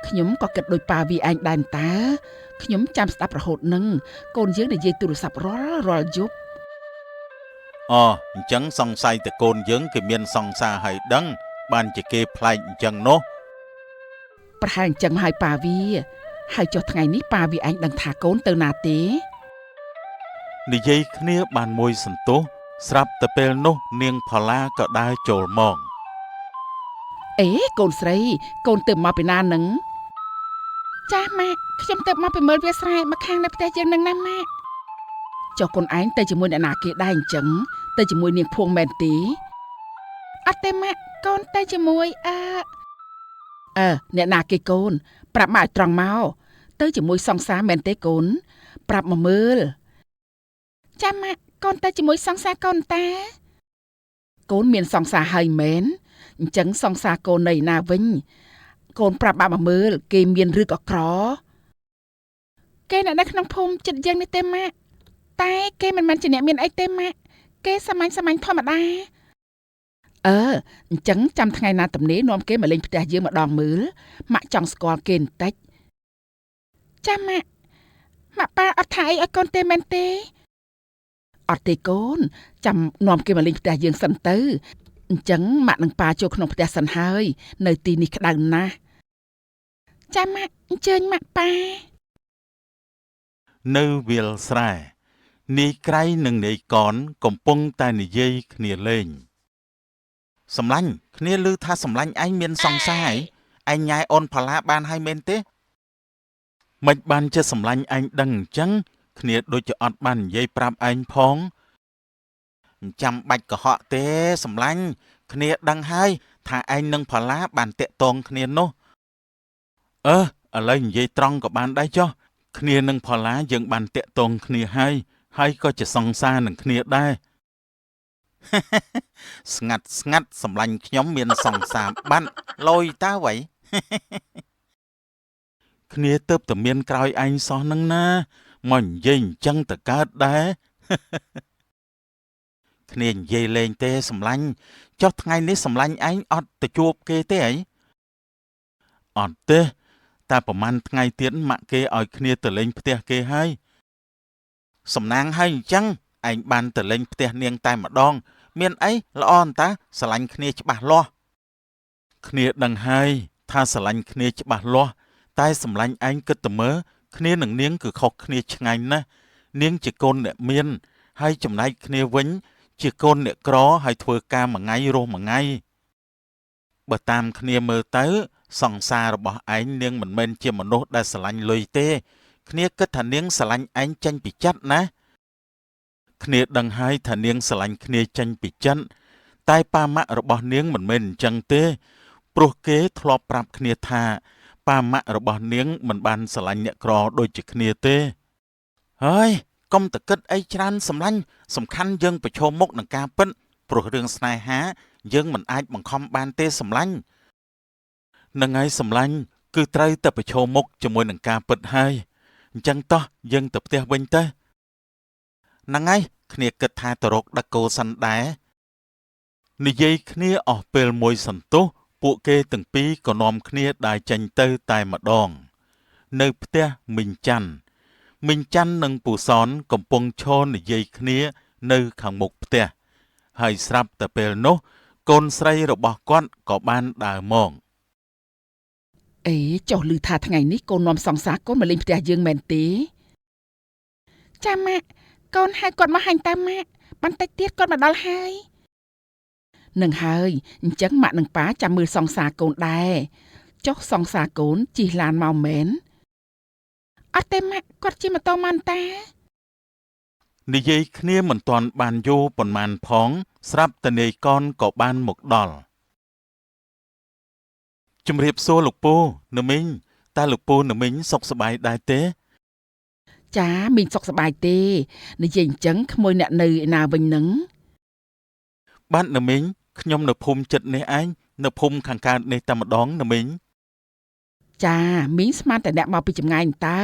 Speaker 3: ខ្ញុំក៏គិតដូចប៉ាវីឯងដែរតើខ្ញុំចាំស្ដាប់រហូតនឹងកូនយើងនិយាយទូរស័ព្ទរាល់យប់
Speaker 1: អញ្ចឹងសង្ស័យតែកូនយើងគេមានសង្សារហើយដឹងបានជាគេប្លែកអញ្ចឹងនោះ
Speaker 3: ប្រហែលអញ្ចឹងហើយប៉ាវីហើយចុះថ្ងៃនេះប៉ាវីឯងដឹងថាកូនទៅណាទេ
Speaker 1: និយាយគ្នាបានមួយសន្ទុះស្រាប់តែពេលនោះនាងផល្លាក៏ដើរចូលមក
Speaker 3: កូនស្រីកូនទៅមកពីណានឹង ចាម៉ាក់ខ្ញុំទៅមកពីមើលវាស្រែមកខាងនៅផ្ទះយើងនឹងណាម៉ាក់ចុះកូនឯងទៅជាមួយអ្នកណាគេដែរអញ្ចឹងទៅជាមួយនាងភួងមែនទេអត់ទេម៉ាក់កូនទៅជាមួយអ្នកណាគេកូនប្រាប់ម៉ាក់ឲ្យត្រង់មកទៅជាមួយសង្សារមែនទេកូនប្រាប់មកមើលចាំម៉ាក់កូនទៅជាមួយសង្សារកូនតាកូនមានសង្សារហើយមែនអញ្ចឹងសង្សារកូននៅណាវិញកូនប្រាប់បាក់មកមើលគេមានឬក៏ក្រគេនៅក្នុងភូមិចិត្តយើងនេះទេម៉ាក់តែគេមិនមែនជាអ្នកមានអីទេម៉ាក់គេសាមញ្ញធម្មតាអញ្ចឹងចាំថ្ងៃណាទំនេរនាំគេមកលេងផ្ទះយើងម្ដងមើលម៉ាក់ចង់ស្គាល់គេបន្តិចចាំម៉ាក់ប៉ាអត់ថាអីឲ្យកូនទេមែនទេអត់ទេកូនចាំនាំគេមកលេងផ្ទះយើងសិនទៅអញ្ចឹងម៉ាក់នឹងប៉ាចូលក្នុងផ្ទះសិនហើយនៅទីនេះក្តៅណាស់ចាំម៉ាក់អញ្ជើញម៉ាក់ប៉ា
Speaker 1: នៅវាលស្រែនាយក្រៃនិងនាយកនកំពុងតែនិយាយគ្នាលេងសម្លាញ់គ្នាឮថាសម្លាញ់ឯងមានសង្សារឯងញ៉ាយអូនផល្លាបានហើយមែនទេមិនបានជាសម្លាញ់ឯងដឹងអញ្ចឹងគ្នាដូចជាអត់បាននិយាយប្រាប់ឯងផងចាំបាច់កុហកទេសម្លាញ់គ្នាដឹងហើយថាឯងនឹងផល្លាបានតាក់ទងគ្នានោះឥឡូវនិយាយត្រង់ក៏បានដែរចុះគ្នានឹងផល្លាយើងបានតាក់ទងគ្នាហើយក៏ជាសង្សារនឹងគ្នាដែរស្ងាត់សម្លាញ់ខ្ញុំមានសង្សារបាត់លយតើអ្វីគ្នាទៅតែមានក្រោយឯងសោះនឹងណាមកនិយាយអញ្ចឹងតកើតដែរគ្នានិយាយលេងទេសម្លាញ់ចុះថ្ងៃនេះសម្លាញ់ឯងអត់ទៅជួបគេទេអីអត់ទេតែប្រហែលថ្ងៃទៀតម៉ាក់គេឲ្យគ្នាទៅលេងផ្ទះគេហើយសំណាងហើយអញ្ចឹងឯងបានទៅលេងផ្ទះនាងតែម្ដងមានអីល្អអន្តើស្រឡាញ់គ្នាច្បាស់លាស់គ្នាដឹងហើយថាស្រឡាញ់គ្នាច្បាស់លាស់តែសម្លាញ់ឯងគិតទៅមើលគ្នានឹងនាងគឺខុសគ្នាឆ្ងាញ់ណាស់នាងជាកូនអ្នកមានហើយចំណែកគ្នាវិញជាកូនអ្នកក្រហើយធ្វើការមួយថ្ងៃរស់មួយថ្ងៃបើតាមគ្នាមើលទៅសង្សាររបស់ឯងនាងមិនមែនជាមនុស្សដែលស្រឡាញ់លុយទេគ្នាគិតថានាងស្រឡាញ់ឯងចេញពីចិត្តណាគ្នាដឹងហើយថានាងស្រឡាញ់គ្នាចេញពីចិត្តតែប៉ាម៉ាក់របស់នាងមិនមែនអញ្ចឹងទេព្រោះគេធ្លាប់ប្រាប់គ្នាថាប៉ាម៉ាក់របស់នាងមិនបានស្រឡាញ់អ្នកក្រដូចជាគ្នាទេហើយកុំតគិតអីច្រើនសម្លាញ់សំខាន់យើងប្រឈមមុខនឹងការពិតព្រោះរឿងស្នេហាយើងមិនអាចបង្ខំបានទេសម្លាញ់នឹងហើយសម្លាញ់គឺត្រូវតែប្រឈមមុខជាមួយនឹងការពិតហើយអញ្ចឹងតោះយើងទៅផ្ទះវិញទៅហ្នឹងហើយគ្នាគិតថាទៅរកដឹកគោសិនដែរនិយាយគ្នាអស់ពេលមួយសន្ទុះពួកគេទាំងពីរក៏នាំគ្នាដើរចេញទៅតែម្ដងនៅផ្ទះមីងច័ន្ទនិងពូសនកំពុងឈរនិយាយគ្នានៅខាងមុខផ្ទះហើយស្រាប់តែពេលនោះកូនស្រីរបស់គាត់ក៏បានដើរមក
Speaker 3: ចុះឮថាថ្ងៃនេះកូននាំសង្សារកូនមកលេងផ្ទះយើងមែនទេចាម៉ាក់កូនហៅគាត់មកហាញ់តាមម៉ាក់បន្តិចទៀតគាត់មកដល់ហើយនឹងហើយអញ្ចឹងម៉ាក់និងប៉ាចាំមើលសង្សារកូនដែរចុះសង្សារកូនជិះឡានមកមែនអត់ទេម៉ាក់គាត់ជិះម៉ូតូមកតា
Speaker 1: និយាយគ្នាមិនទាន់បានយូរប៉ុន្មានផងស្រាប់តែនាយកនក៏បានមកដល់ជំរាបសួរលោកពូនៅមីងតើលោកពូនៅមីងសុខសប្បាយដែរទេ
Speaker 3: ចាមីងសុខសប្បាយទេនិយាយអញ្ចឹងក្មួយអ្នកនៅឯណាវិញនឹង
Speaker 1: បាទនៅមីងខ្ញុំនៅភូមិចិត្តនេះឯងនៅភូមិខាងកើតនេះតែម្ដងនៅមីង
Speaker 3: ចាមីងស្មានតែអ្នកមកពីចម្ងាយតើ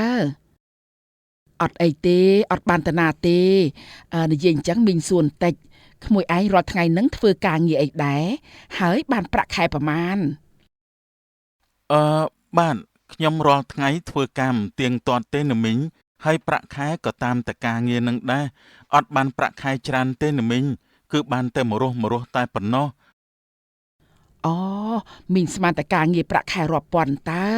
Speaker 3: អត់អីទេអត់បានតាណាទេនិយាយអញ្ចឹងមីងសួរបន្តិចក្មួយឯងរាល់ថ្ងៃហ្នឹងធ្វើការងារអីដែរហើយបានប្រាក់ខែប្រមាណ
Speaker 1: បាទខ្ញុំរាល់ថ្ងៃធ្វើការមិនទៀងទាត់ទេនៅមីងហើយប្រាក់ខែក៏តាមតែការងារនឹងដែរអត់បានប្រាក់ខែច្រើនទេនៅមីងគឺបានតែមរស់តែប៉ុណ្ណោះ
Speaker 3: មីងស្មានតែការងារប្រាក់ខែរាប់ពាន់តើ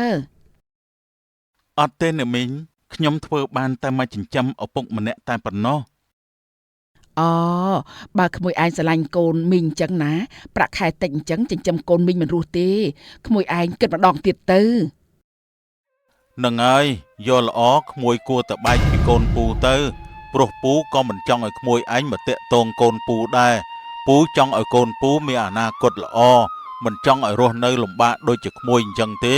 Speaker 1: អត់ទេនៅមីងខ្ញុំធ្វើបានតែមកចិញ្ចឹមឪពុកម្នាក់តែប៉ុណ្ណោះ
Speaker 3: បើក្មួយឯងស្រឡាញ់កូនមីងអញ្ចឹងណាប្រាក់ខែតិចអញ្ចឹងចិញ្ចឹមកូនមីងមិនរស់ទេក្មួយឯងគិតម្ដងទៀតទៅ
Speaker 1: នឹងហើយយល់ល្អក្មួយគួរតែបែកពីកូនពូទៅព្រោះពូក៏មិនចង់ឲ្យក្មួយឯងមកតាក់ទងកូនពូដែរពូចង់ឲ្យកូនពូមានអនាគតល្អមិនចង់ឲ្យរស់នៅលំបាកដូចជាក្មួយអញ្ចឹងទេ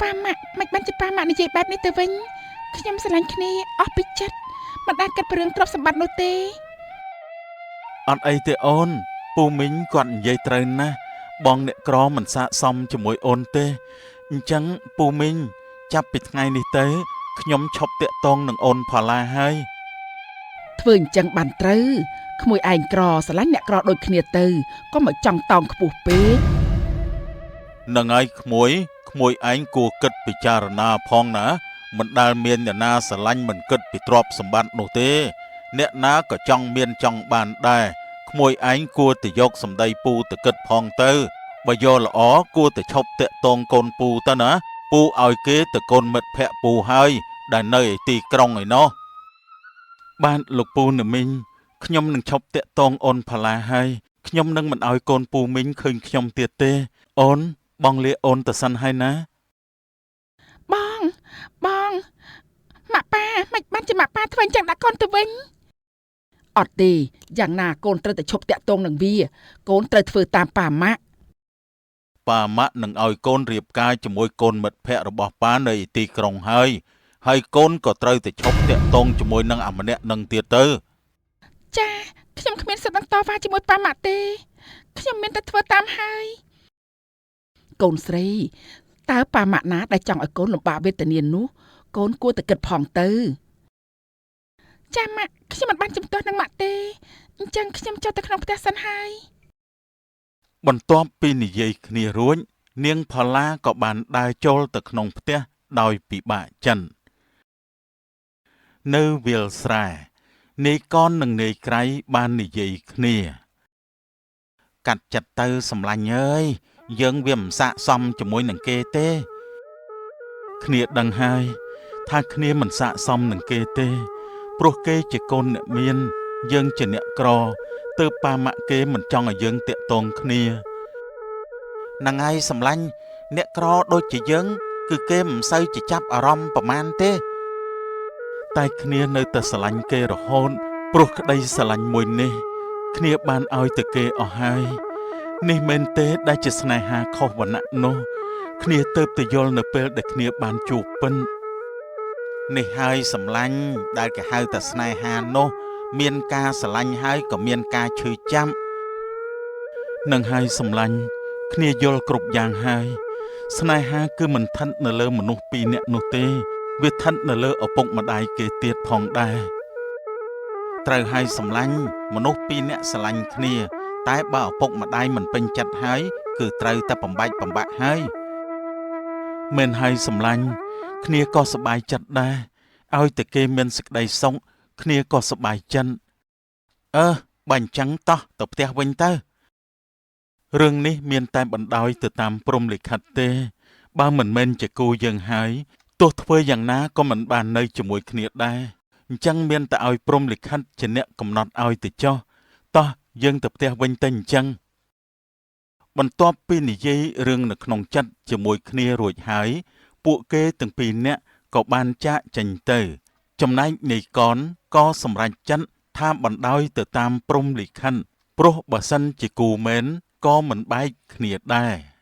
Speaker 3: ប៉ាម៉ាក់មិនបានជាប៉ាម៉ាក់និយាយបែបនេះទៅវិញខ្ញុំស្រឡាញ់គ្នាអស់ពីចិត្តមិនដែលគិតពីរឿងទ្រព្យសម្បត្តិនោះទេ
Speaker 1: អត់អីទេអូនពូមីងគាត់និយាយត្រូវណាស់បងអ្នកក្រមិនស័ក្តិសមជាមួយអូនទេអញ្ចឹងពូមីងចាប់ពីថ្ងៃនេះទៅខ្ញុំឈប់តាក់ទងនឹងអូនផល្លាហើយ
Speaker 3: ធ្វើអញ្ចឹងបានត្រូវក្មួយឯងក្រស្រឡាញ់អ្នកក្រដូចគ្នាទៅក៏មកចង់តោងខ្ពស់ពេក
Speaker 1: នឹងហើយក្មួយឯងគួរគិតពិចារណាផងណាមិនដែលមានអ្នកណាស្រឡាញ់មិនគិតពីទ្រព្យសម្បត្តិនោះទេអ្នកណាក៏ចង់មានចង់បានដែរក្មួយឯងគួរតែយកសម្ដីពូទៅគិតផងទៅបើយកល្អគួរតែឈប់តាក់ទងកូនពូទៅណាពូឲ្យគេទៅកូនមិត្តភក្តិពូហើយដែលនៅឯទីក្រុងឯណោះបានលោកពូណាមីងខ្ញុំនឹងឈប់តាក់ទងអូនផល្លាហើយខ្ញុំនឹងមិនឲ្យកូនពូមីងឃើញខ្ញុំទៀតទេអូនបងលាអូនទៅសិនហើយណា
Speaker 3: បងម៉ាក់ប៉ាមិនបានជាម៉ាក់ប៉ាធ្វើអញ្ចឹងដាក់កូនទៅវិញអត់ទេយ៉ាងណាកូនត្រូវតែឈប់តាក់ទងនឹងវាកូនត្រូវធ្វើតាមប៉ាម៉ាក់
Speaker 1: នឹងឲ្យកូនរៀបការជាមួយកូនមិត្តភក្តិរបស់ប៉ានៅទីក្រុងហើយកូនក៏ត្រូវតែឈប់តាក់ទងជាមួយនឹងអាម្នាក់នឹងទៀតទៅ
Speaker 3: ចាខ្ញុំគ្មានសិទ្ធិនឹងតវ៉ាជាមួយប៉ាម៉ាក់ទេខ្ញុំមានតែធ្វើតាមហើយកូនស្រីតើប៉ាម៉ាក់ណាដែលចង់ឲ្យកូនលំបាកវេទនានោះកូនគួរតែគិតផងទៅចាម៉ាក់ខ្ញុំមិនបានជំទាស់នឹងម៉ាក់ទេអញ្ចឹងខ្ញុំចូលទៅក្នុងផ្ទះសិនហើយ
Speaker 1: បន្ទាប់ពីនិយាយគ្នារួចនាងផល្លាក៏បានដើរចូលទៅក្នុងផ្ទះដោយពិបាកចិននៅវាលស្រែនាយកននិងនាយក្រៃបាននិយាយគ្នាកាត់ចិត្តទៅសម្លាញ់អើយយើងវាមិនស័ក្តិសមជាមួយនឹងគេទេគ្នាដឹងហើយថាគ្នាមិនស័ក្តិសមនឹងគេទេព្រោះគេជាកូនអ្នកមានយើងជាអ្នកក្រទើបប៉ាម៉ាក់គេមិនចង់ឲ្យយើងតាក់ទងគ្នានឹងហើយសម្លាញ់អ្នកក្រដូចជាយើងគឺគេមិនសូវជាចាប់អារម្មណ៍ប្រមាណទេតែគ្នានៅតែស្រឡាញ់គេរហូតព្រោះក្តីស្រឡាញ់មួយនេះគ្នាបានឲ្យទៅគេអស់ហើយនេះមែនទេដែលជាស្នេហាខុសវណ្ណៈនោះគ្នាទៅតែយល់នៅពេលដែលគ្នាបានជួបពិននេះហើយសម្លាញ់ដែលគេហៅថាស្នេហានោះមានការស្រឡាញ់ហើយក៏មានការឈឺចាប់នឹងហើយសម្លាញ់គ្នាយល់គ្រប់យ៉ាងហើយស្នេហាគឺមិនឋិតនៅលើមនុស្សពីរនាក់នោះទេវាឋិតនៅលើឪពុកម្ដាយគេទៀតផងដែរត្រូវហើយសម្លាញ់មនុស្សពីរនាក់ស្រឡាញ់គ្នាតែបើឪពុកម្ដាយមិនពេញចិត្តហើយគឺត្រូវតែបំបាច់ហើយមែនហើយសម្លាញ់គ្នាក៏សប្បាយចិត្តដែរឲ្យតែគេមានសេចក្តីសុខគ្នាក៏សប្បាយចិត្តបើអញ្ចឹងតោះទៅផ្ទះវិញទៅរឿងនេះមានតែបណ្ដោយទៅតាមព្រហ្មលិខិតទេបើមិនមែនជាគូយើងហើយទោះធ្វើយ៉ាងណាក៏មិនបាននៅជាមួយគ្នាដែរអញ្ចឹងមានតែឲ្យព្រហ្មលិខិតជាអ្នកកំណត់ឲ្យទៅចុះតោះយើងទៅផ្ទះវិញទៅអញ្ចឹងបន្ទាប់ពីនិយាយរឿងនៅក្នុងចិត្តជាមួយគ្នារួចហើយពួកគេទាំងពីរនាក់ក៏បានចាកចេញទៅចំណែកនាយកនក៏សម្រេចចិត្តថាបណ្ដោយទៅតាមព្រហ្មលិខិតព្រោះបើសិនជាគូមែនក៏មិនបែកគ្នាដែរ